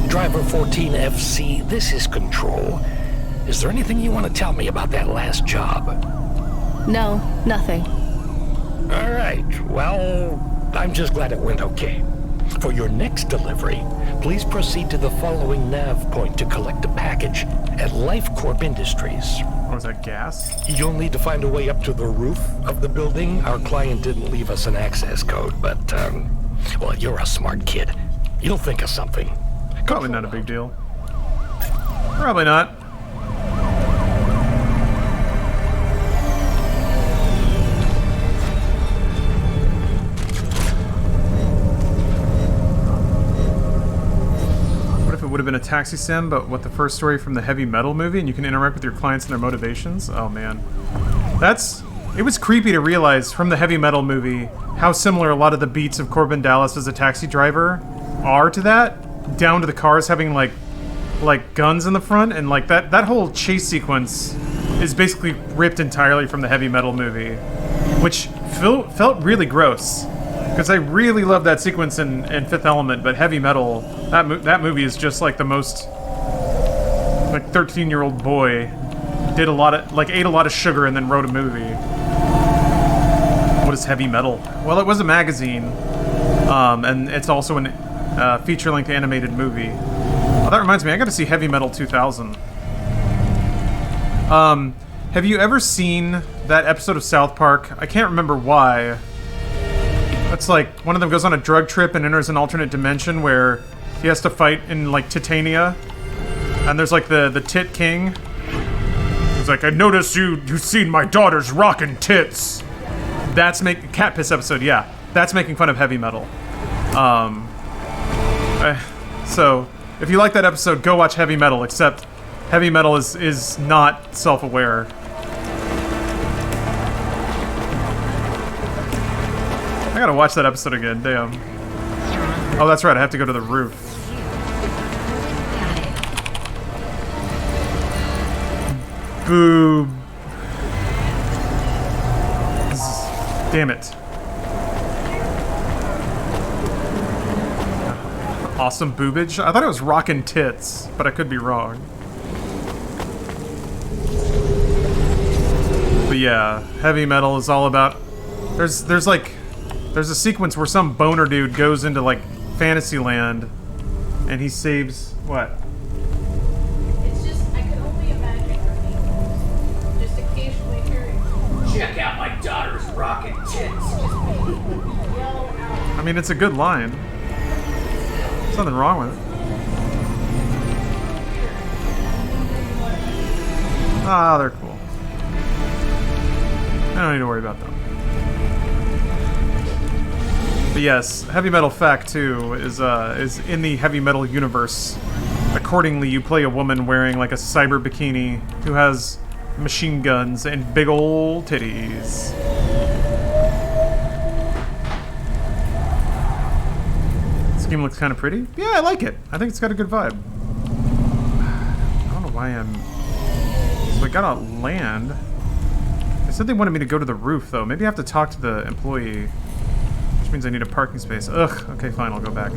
Driver 14FC, this is Control. Is there anything you want to tell me about that last job? No, nothing. All right, well, I'm just glad it went okay. For your next delivery, please proceed to the following nav point to collect a package at LifeCorp Industries. Or was that gas? You'll need to find a way up to the roof of the building. Our client didn't leave us an access code, but, well, you're a smart kid. You'll think of something. Probably not a big deal. Probably not. been a taxi sim, but what the first story from the Heavy Metal movie, and you can interact with your clients and their motivations. Oh man, it was creepy to realize from the Heavy Metal movie how similar a lot of the beats of Corbin Dallas as a taxi driver are to that, down to the cars having like guns in the front, and like that whole chase sequence is basically ripped entirely from the Heavy Metal movie, which felt really gross. Because I really love that sequence in Fifth Element, but Heavy Metal, that movie is just like the most, like 13-year-old boy ate a lot of sugar and then wrote a movie. What is Heavy Metal? Well, it was a magazine, and it's also a feature-length animated movie. Oh, that reminds me, I got to see Heavy Metal 2000. Have you ever seen that episode of South Park? I can't remember why. It's like one of them goes on a drug trip and enters an alternate dimension where he has to fight in like Titania, and there's like the Tit King. He's like, I noticed you've seen my daughter's rockin' tits. That's Cat Piss episode, yeah. That's making fun of Heavy Metal. So if you like that episode, go watch Heavy Metal. Except Heavy Metal is not self-aware. I gotta watch that episode again, damn. Oh, that's right, I have to go to the roof. Boo. Damn it. Awesome boobage? I thought it was rockin' tits, but I could be wrong. But yeah, Heavy Metal is all about... There's a sequence where some boner dude goes into, like, Fantasyland, and he saves... what? It's just, I can only imagine her just occasionally hearing, check out my daughter's rockin' tits. I mean, it's a good line. There's nothing wrong with it. Ah, they're cool. I don't need to worry about them. But yes, Heavy Metal Fact 2 is in the Heavy Metal universe. Accordingly, you play a woman wearing like a cyber bikini who has machine guns and big ol' titties. This game looks kind of pretty. Yeah, I like it. I think it's got a good vibe. I don't know why So I gotta land. They said they wanted me to go to the roof, though. Maybe I have to talk to the employee. Which means I need a parking space. Ugh. Okay, fine. I'll go back.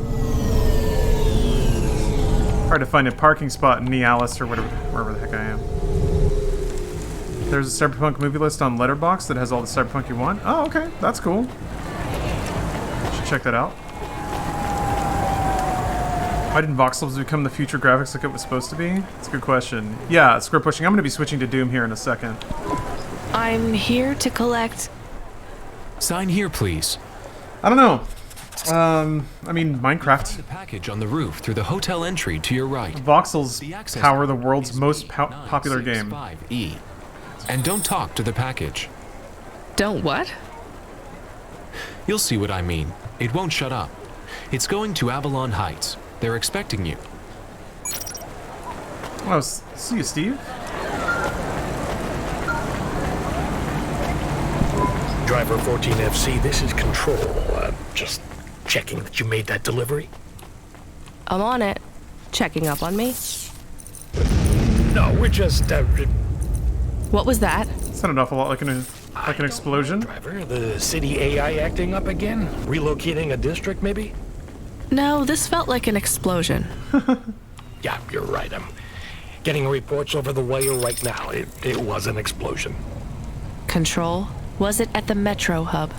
Hard to find a parking spot in Nealis or wherever the heck I am. There's a Cyberpunk movie list on Letterboxd that has all the Cyberpunk you want. Oh, okay. That's cool. Should check that out. Why didn't voxels become the future graphics like it was supposed to be? That's a good question. Yeah, square pushing. I'm going to be switching to Doom here in a second. I'm here to collect... Sign here, please. I don't know. I mean, Minecraft. The package on the roof through the hotel entry to your right. Voxels power the world's most popular game. 5E. And don't talk to the package. Don't what? You'll see what I mean. It won't shut up. It's going to Avalon Heights. They're expecting you. Oh, see you, Steve. Driver 14FC, this is Control. Just checking that you made that delivery. I'm on it. Checking up on me. No, we're just... What was that? Sounded an awful lot like an explosion. Driver, the city AI acting up again? Relocating a district, maybe? No, this felt like an explosion. Yeah, you're right. I'm getting reports over the wire right now. It was an explosion. Control? Was it at the Metro hub?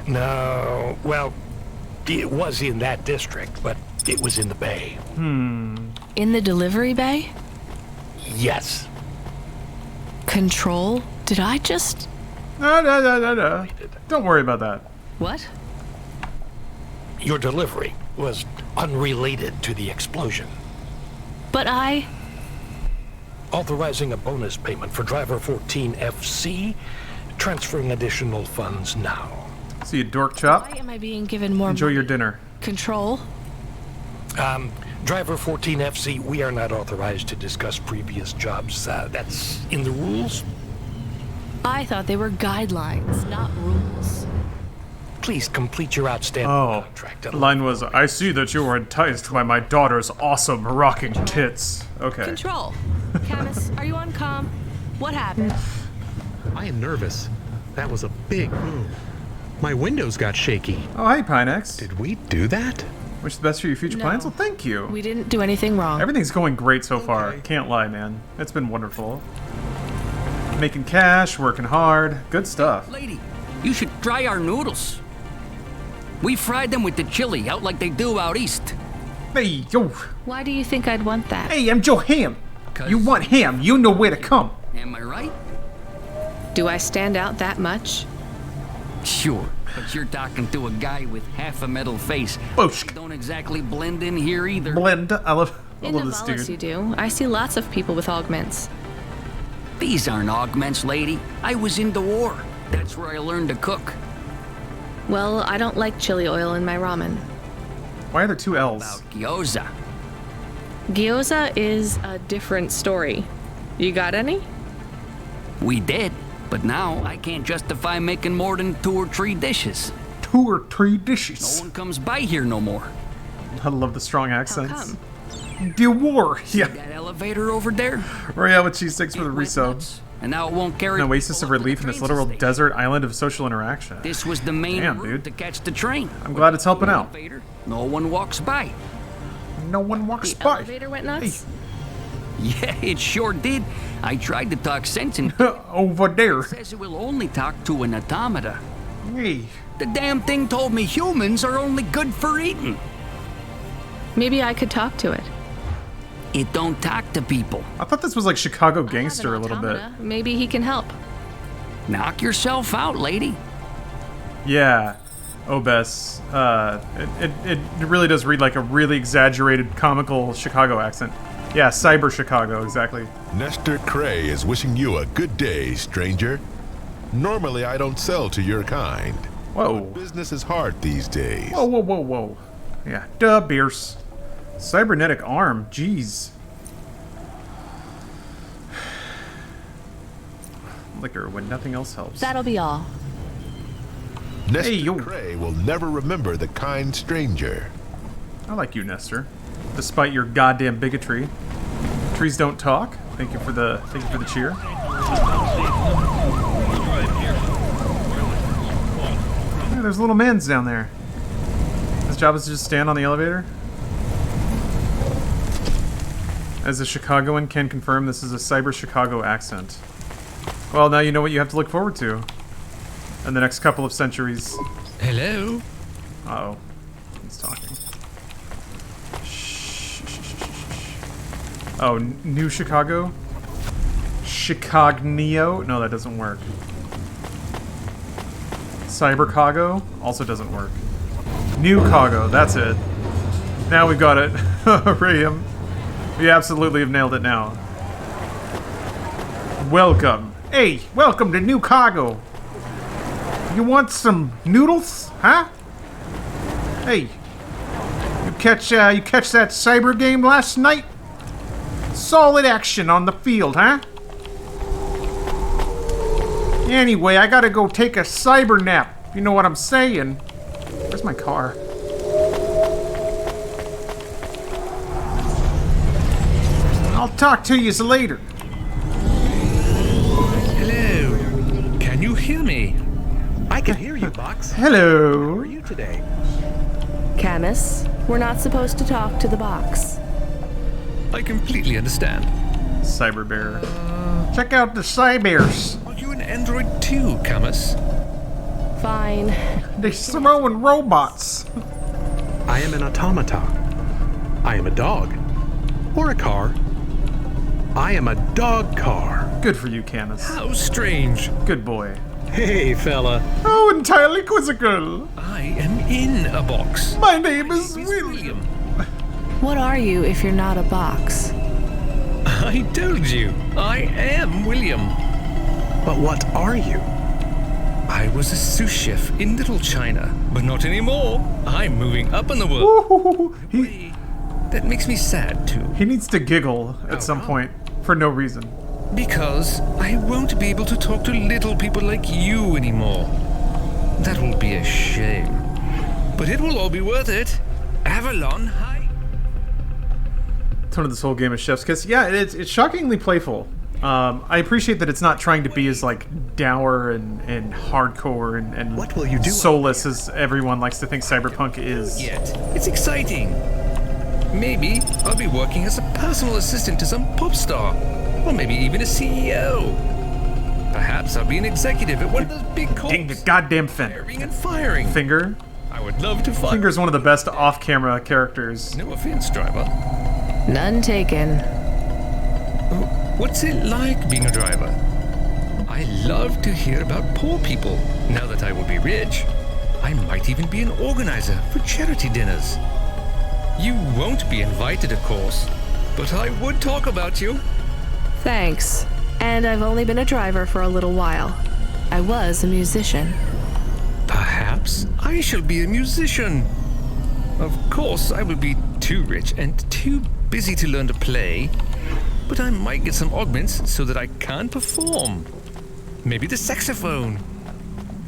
No, well, it was in that district, but it was in the bay. In the delivery bay? Yes. Control? Did I just... No. Don't worry about that. What? Your delivery was unrelated to the explosion. But I... Authorizing a bonus payment for driver 14FC, transferring additional funds now. See you, dork chop. Why am I being given more Enjoy money? your dinner. Control? Driver 14FC, we are not authorized to discuss previous jobs. That's in the rules. I thought they were guidelines, not rules. Please complete your outstanding contract. The line was, I see that you were enticed by my daughter's awesome rocking tits. Okay. Control. Camus, are you on comm? What happened? I am nervous. That was a big move. My windows got shaky. Oh, hi, Pinex. Did we do that? Wish the best for your future No. plans? Well, thank you. We didn't do anything wrong. Everything's going great so far. Can't lie, man. It's been wonderful. Making cash, working hard. Good stuff. Lady, you should try our noodles. We fried them with the chili, out like they do out east. Hey, yo. Why do you think I'd want that? Hey, I'm Joe Ham. You want ham, you know where to come. Am I right? Do I stand out that much? Sure, but you're talking to a guy with half a metal face. Boosh. Don't exactly blend in here either. Blend. I love In this Novalis dude. you do. I see lots of people with augments. These aren't augments, lady. I was in the war. That's where I learned to cook. Well, I don't like chili oil in my ramen. Why are there two L's? Gyoza. Gyoza is a different story. You got any? We did, but now I can't justify making more than 2 or 3 dishes. 2 or 3 dishes. No one comes by here no more. I love the strong accents. come? The war. Yeah. That elevator over there? Royale with cheese sticks for the resub. And now it won't carry. An oasis of relief in this literal desert island of social interaction. This was the main Damn, route to catch the train. I'm glad it's helping out. Elevator, no one walks by. No one walks The by. elevator went nuts? Yeah, it sure did. I tried to talk sense into it. Over there. It says it will only talk to an automata. Hey. The damn thing told me humans are only good for eating. Maybe I could talk to it. It don't talk to people. I thought this was like Chicago Gangster a little bit. Maybe he can help. Knock yourself out, lady. Yeah. Obes. It really does read like a really exaggerated comical Chicago accent. Yeah, cyber Chicago, exactly. Nestor Cray is wishing you a good day, stranger. Normally, I don't sell to your kind. Whoa. But business is hard these days. Whoa, whoa, whoa, whoa. Yeah, duh, Beers. Cybernetic arm, jeez. Liquor when nothing else helps. That'll be all. Nestor Cray will never remember the kind stranger. I like you, Nestor. Despite your goddamn bigotry. Trees don't talk. Thank you for the cheer. Hey, there's little men's down there. His job is to just stand on the elevator. As a Chicagoan can confirm, this is a cyber Chicago accent. Well, now you know what you have to look forward to in the next couple of centuries. Hello? Uh-oh. He's talking. Oh, New Chicago? Chicagneo? No, that doesn't work. Cybercago? Also doesn't work. New Cago, that's it. Now we got it. Rayham. We absolutely have nailed it now. Welcome. Hey, welcome to New Cago. You want some noodles, huh? Hey, you catch that cyber game last night? Solid action on the field, huh? Anyway, I gotta go take a cyber nap. You know what I'm saying? Where's my car? I'll talk to you later. Hello. Can you hear me? I can hear you, Box. Hello. How are you today? Camus, we're not supposed to talk to the box. I completely understand. Cyber Bear. Check out the Cybers. Are you an android too, Camus? Fine. They're throwing robots. I am an automata. I am a dog. Or a car. I am a dog car. Good for you, Camus. How strange. Good boy. Hey, fella. Oh, entirely quizzical. I am in a box. My name is William. What are you if you're not a box? I told you. I am William. But what are you? I was a sous chef in Little China, but not anymore. I'm moving up in the world. that makes me sad, too. He needs to giggle at some point for no reason. Because I won't be able to talk to little people like you anymore. That will be a shame. But it will all be worth it. Avalon, hi. Tone of this whole game is Chef's Kiss. Yeah, it's shockingly playful. I appreciate that it's not trying to be as like dour and hardcore and what will you do soulless as everyone likes to think Cyberpunk is. Yet. It's exciting. Maybe I'll be working as a personal assistant to some pop star. Or maybe even a CEO. Perhaps I'll be an executive at one of those big corps. Ding the goddamn Finger. Hiring and firing. Finger. I would love to fire. Finger's one of the best off-camera characters. No offense, driver. None taken. What's it like being a driver? I love to hear about poor people. Now that I will be rich, I might even be an organizer for charity dinners. You won't be invited, of course, but I would talk about you. Thanks. And I've only been a driver for a little while. I was a musician. Perhaps I shall be a musician. Of course, I will be too rich and too busy to learn to play, but I might get some augments so that I can perform. Maybe the saxophone.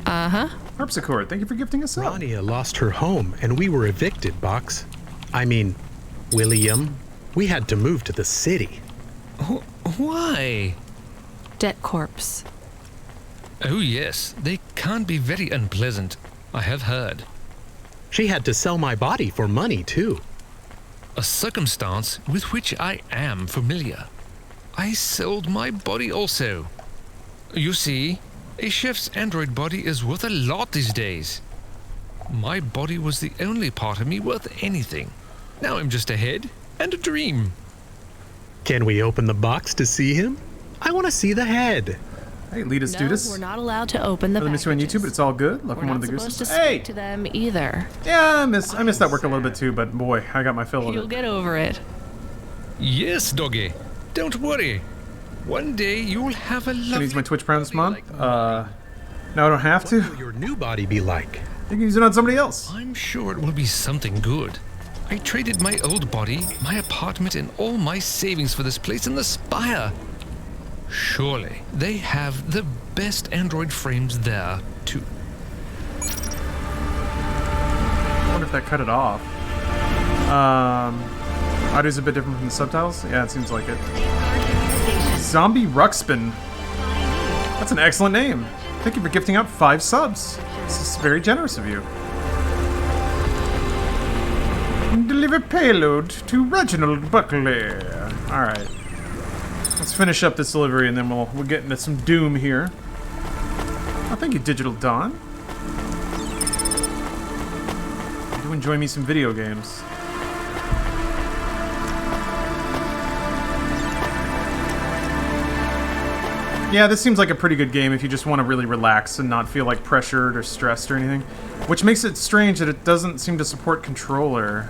Uh-huh. Harpsichord, thank you for gifting us up. Rania lost her home and we were evicted, Box. I mean, William, we had to move to the city. Why? Debt corpse. Oh yes, they can be very unpleasant. I have heard. She had to sell my body for money, too. A circumstance with which I am familiar. I sold my body also. You see, a chef's android body is worth a lot these days. My body was the only part of me worth anything. Now I'm just a head and a dream. Can we open the box to see him? I want to see the head. Hey, lead us, do this. We're not allowed to open the I miss you on YouTube, but it's all good. Love from one of the gooses. To speak to them either. Yeah, I miss that work a little bit too, but boy, I got my fill of it. You'll get over it. Yes, doggy. Don't worry. One day you'll have a lovely... Can I use my Twitch Prime this month? No, I don't have to. What will your new body be like? You can use it on somebody else. I'm sure it will be something good. I traded my old body, my apartment, and all my savings for this place in the Spire. Surely they have the best android frames there, too. I wonder if that cut it off. Audio's a bit different from the subtitles? Yeah, it seems like it. Zombie Ruxpin. That's an excellent name. Thank you for gifting out 5 subs. This is very generous of you. Deliver payload to Reginald Buckley. Alright. Let's finish up this delivery and then we'll get into some doom here. Oh, thank you, Digital Dawn. I do enjoy me some video games. Yeah, this seems like a pretty good game if you just want to really relax and not feel like pressured or stressed or anything. Which makes it strange that it doesn't seem to support controller.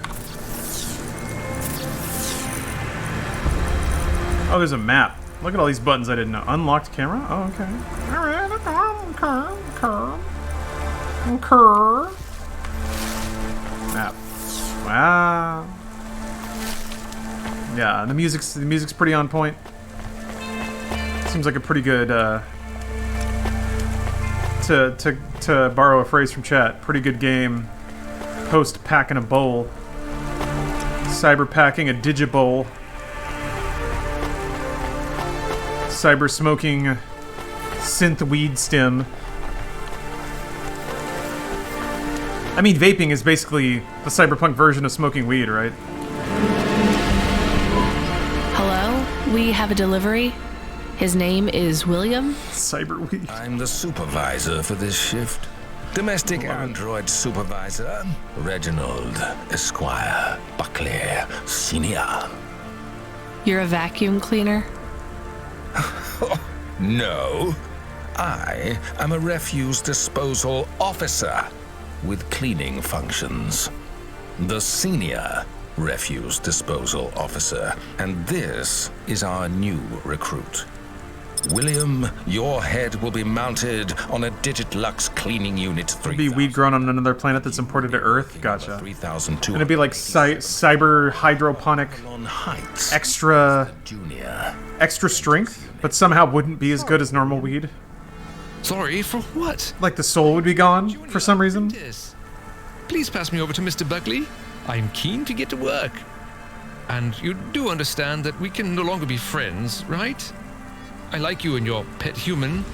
Oh, there's a map. Look at all these buttons I didn't know. Unlocked camera? Oh, okay. Alright, okay. Map. Wow. Yeah, the music's pretty on point. Seems like a pretty good, to borrow a phrase from chat, pretty good game. Post packing a bowl. Cyber packing a digibowl. Cyber smoking synth weed stem. I mean, vaping is basically the cyberpunk version of smoking weed, right? Hello? We have a delivery. His name is William? Cyberweed. I'm the supervisor for this shift. Domestic android supervisor, Reginald Esquire Buckley Sr. You're a vacuum cleaner? No. I am a refuse disposal officer with cleaning functions. The senior refuse disposal officer. And this is our new recruit. William, your head will be mounted on a Digitlux cleaning unit 3. It'd be weed grown on another planet that's imported to Earth. Gotcha. 3,200. And it'd be like cyber hydroponic, extra strength, but somehow wouldn't be as good as normal weed. Sorry, for what? Like the soul would be gone for some reason. Please pass me over to Mr. Buckley. I'm keen to get to work. And you do understand that we can no longer be friends, right? I like you and your pet human,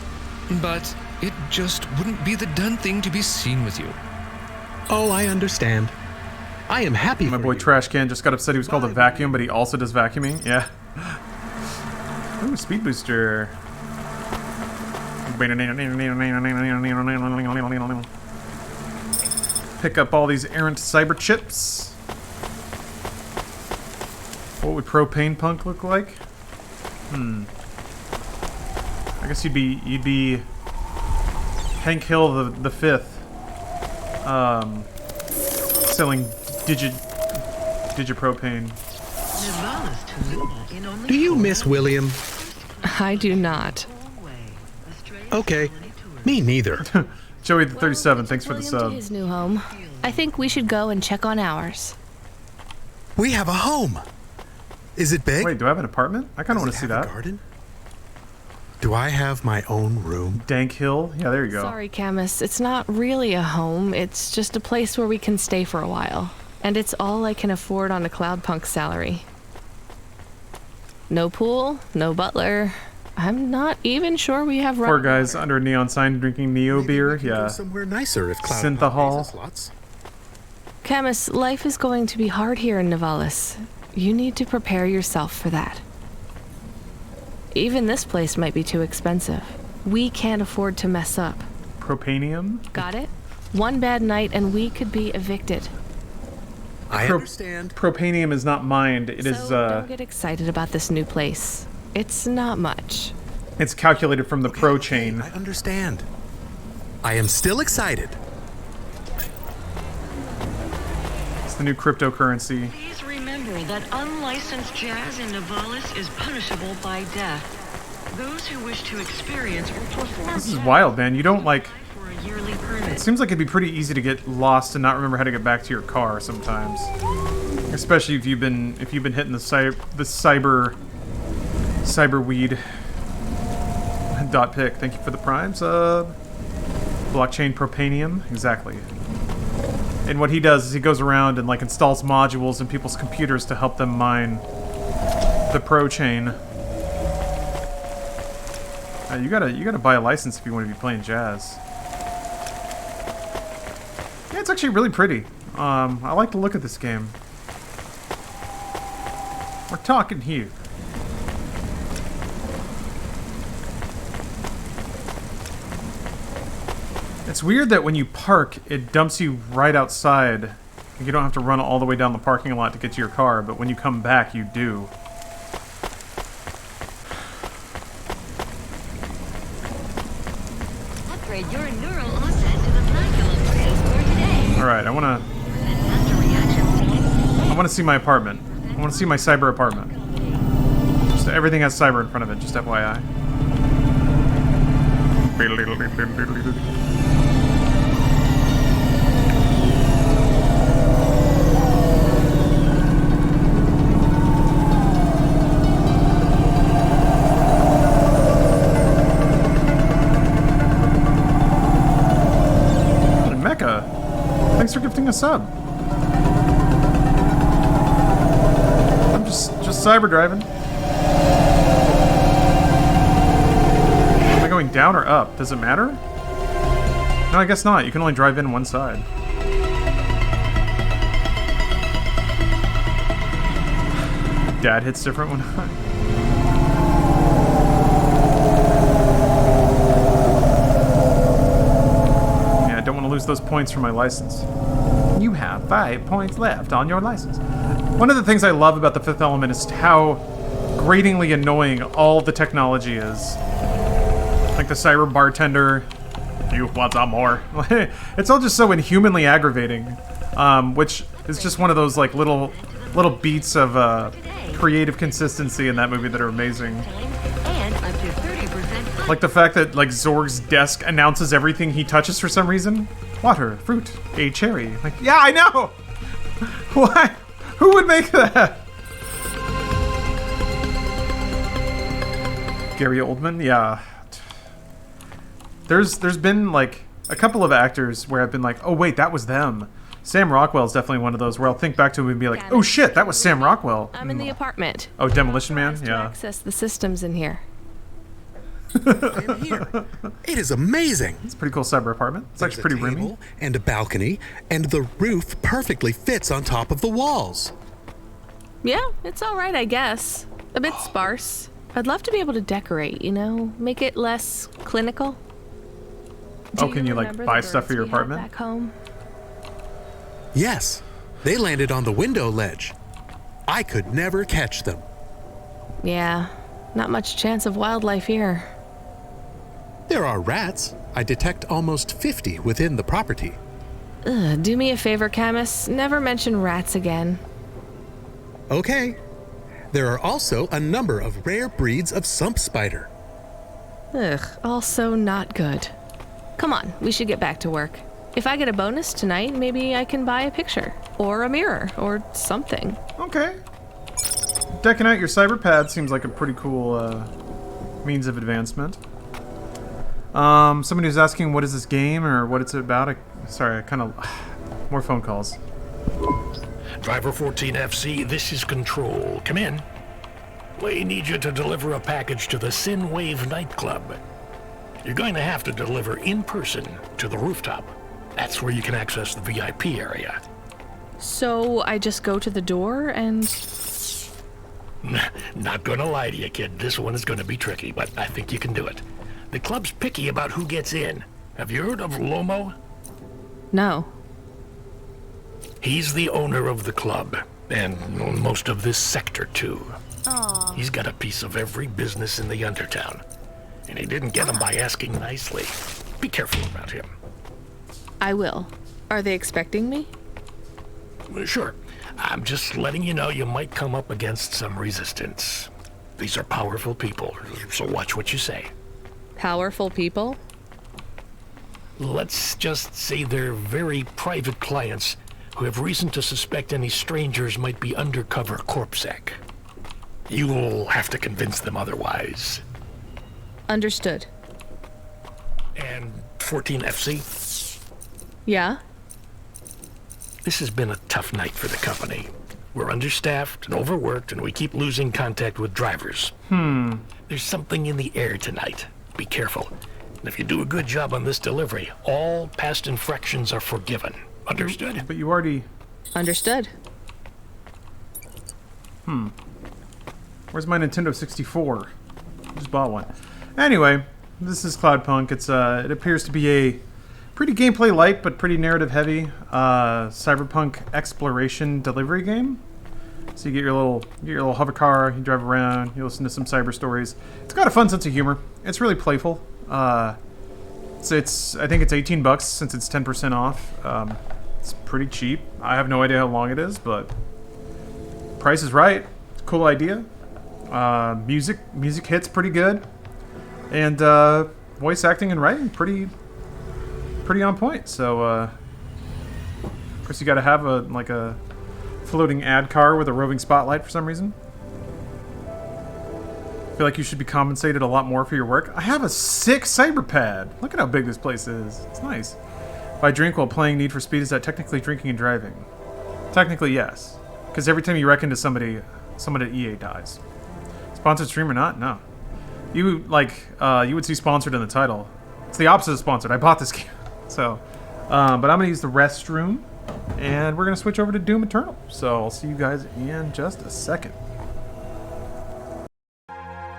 but it just wouldn't be the done thing to be seen with you. Oh, I understand. I am happy My boy Trash Can just got upset he was called a vacuum, but he also does vacuuming. Yeah. Ooh, speed booster. Pick up all these errant cyber chips. What would propane punk look like? I guess you'd be Hank Hill the fifth, selling digipropane. Do you miss William? I do not. Okay, me neither. Joey the 37, thanks for the William to sub. his new home. I think we should go and check on ours. We have a home. Is it big? Wait, do I have an apartment? I kind of want to see that. Garden? Do I have my own room? Dank Hill? Yeah, there you go. Sorry, Camus. It's not really a home. It's just a place where we can stay for a while. And it's all I can afford on a Cloudpunk salary. No pool, no butler. I'm not even sure we have... Poor guys under a neon sign drinking Neo beer. Yeah. Somewhere nicer if Cloudpunk Synthahol. pays us lots. Camus, life is going to be hard here in Nivalis. You need to prepare yourself for that. Even this place might be too expensive. We can't afford to mess up. Propanium? Got it? One bad night and we could be evicted. I understand. Propanium is not mined. It is. Don't get excited about this new place. It's not much. It's calculated from the pro chain. I understand. I am still excited. It's the new cryptocurrency. Please remember that unlicensed jazz in Nivalis is punishable by death. Those who wish to experience or perform This is wild, man. You don't like. for a yearly permit. It seems like it'd be pretty easy to get lost and not remember how to get back to your car sometimes. Especially if you've been hitting the cyber weed. Dot pick. Thank you for the prime sub. Blockchain propanium. Exactly. And what he does is he goes around and like installs modules in people's computers to help them mine the pro chain. You gotta buy a license if you want to be playing jazz. Yeah, it's actually really pretty. I like the look of this game. We're talking here. It's weird that when you park, it dumps you right outside. You don't have to run all the way down the parking lot to get to your car, but when you come back, you do. Upgrade your neural onset to the Blackula Prius for today. Alright, I wanna see my apartment. I wanna see my cyber apartment. Just everything has cyber in front of it, just FYI. Mecca, thanks for gifting a sub. I'm just cyber driving. Am I going down or up? Does it matter? No, I guess not. You can only drive in one side. Dad hits different when I don't want to lose those points for my license. You have 5 points left on your license. One of the things I love about the Fifth Element is how gratingly annoying all the technology is. Like the cyber bartender, you want some more? It's all just so inhumanly aggravating, which is just one of those like little beats of creative consistency in that movie that are amazing. And up to 30% Like the fact that like Zorg's desk announces everything he touches for some reason. Water, fruit, a cherry. Like, yeah, I know. Why? Who would make that? Gary Oldman, yeah. There's been like a couple of actors where I've been like, oh wait, that was them. Sam Rockwell's definitely one of those where I'll think back to him and be like, oh shit, that was Sam Rockwell. I'm in the apartment. Oh, Demolition Man? To Yeah. access the systems in here. I am here. It is amazing. It's a pretty cool cyber apartment. It's actually pretty roomy. And a balcony, and the roof perfectly fits on top of the walls. Yeah, it's all right, I guess. A bit sparse. I'd love to be able to decorate, you know, make it less clinical. Oh, can you like buy stuff for your apartment? Back home? Yes, they landed on the window ledge. I could never catch them. Yeah, not much chance of wildlife here. There are rats. I detect almost 50 within the property. Ugh, do me a favor, Camus. Never mention rats again. Okay. There are also a number of rare breeds of sump spider. Ugh, also not good. Come on, we should get back to work. If I get a bonus tonight, maybe I can buy a picture, or a mirror, or something. Okay. Decking out your cyber pad seems like a pretty cool means of advancement. Somebody was asking what is this game or what it's about. Sorry, I kind of... More phone calls. Driver 14FC, this is Control. Come in. We need you to deliver a package to the Sinwave nightclub. You're going to have to deliver in person to the rooftop. That's where you can access the VIP area. So I just go to the door and... Not gonna lie to you, kid. This one is gonna be tricky, but I think you can do it. The club's picky about who gets in. Have you heard of Lomo? No. He's the owner of the club, and most of this sector, too. Aww. He's got a piece of every business in the Undertown. And he didn't get them by asking nicely. Be careful about him. I will. Are they expecting me? Sure. I'm just letting you know you might come up against some resistance. These are powerful people, so watch what you say. Powerful people? Let's just say they're very private clients who have reason to suspect any strangers might be undercover corpsec. You'll have to convince them otherwise. Understood. And 14FC? Yeah? This has been a tough night for the company. We're understaffed and overworked, and we keep losing contact with drivers. There's something in the air tonight. Be careful. And if you do a good job on this delivery, all past infractions are forgiven. Understood? But you already... Understood. Where's my Nintendo 64? Just bought one. Anyway, this is Cloudpunk. It appears to be a pretty gameplay light, but pretty narrative heavy cyberpunk exploration delivery game. So you get your little hover car, you drive around, you listen to some cyber stories. It's got a fun sense of humor. It's really playful. I think it's $18 since it's 10% off. It's pretty cheap. I have no idea how long it is, but price is right. It's a cool idea. Music hits pretty good, and voice acting and writing pretty on point. So of course you got to have a floating ad car with a roving spotlight for some reason. I feel like you should be compensated a lot more for your work. I have a sick cyberpad. Look at how big this place is. It's nice. If I drink while playing Need for Speed, is that technically drinking and driving? Technically, yes. Because every time you wreck into somebody, someone at EA dies. Sponsored stream or not? No. You would see sponsored in the title. It's the opposite of sponsored. I bought this game. So, but I'm going to use the restroom, and we're going to switch over to Doom Eternal. So I'll see you guys in just a second.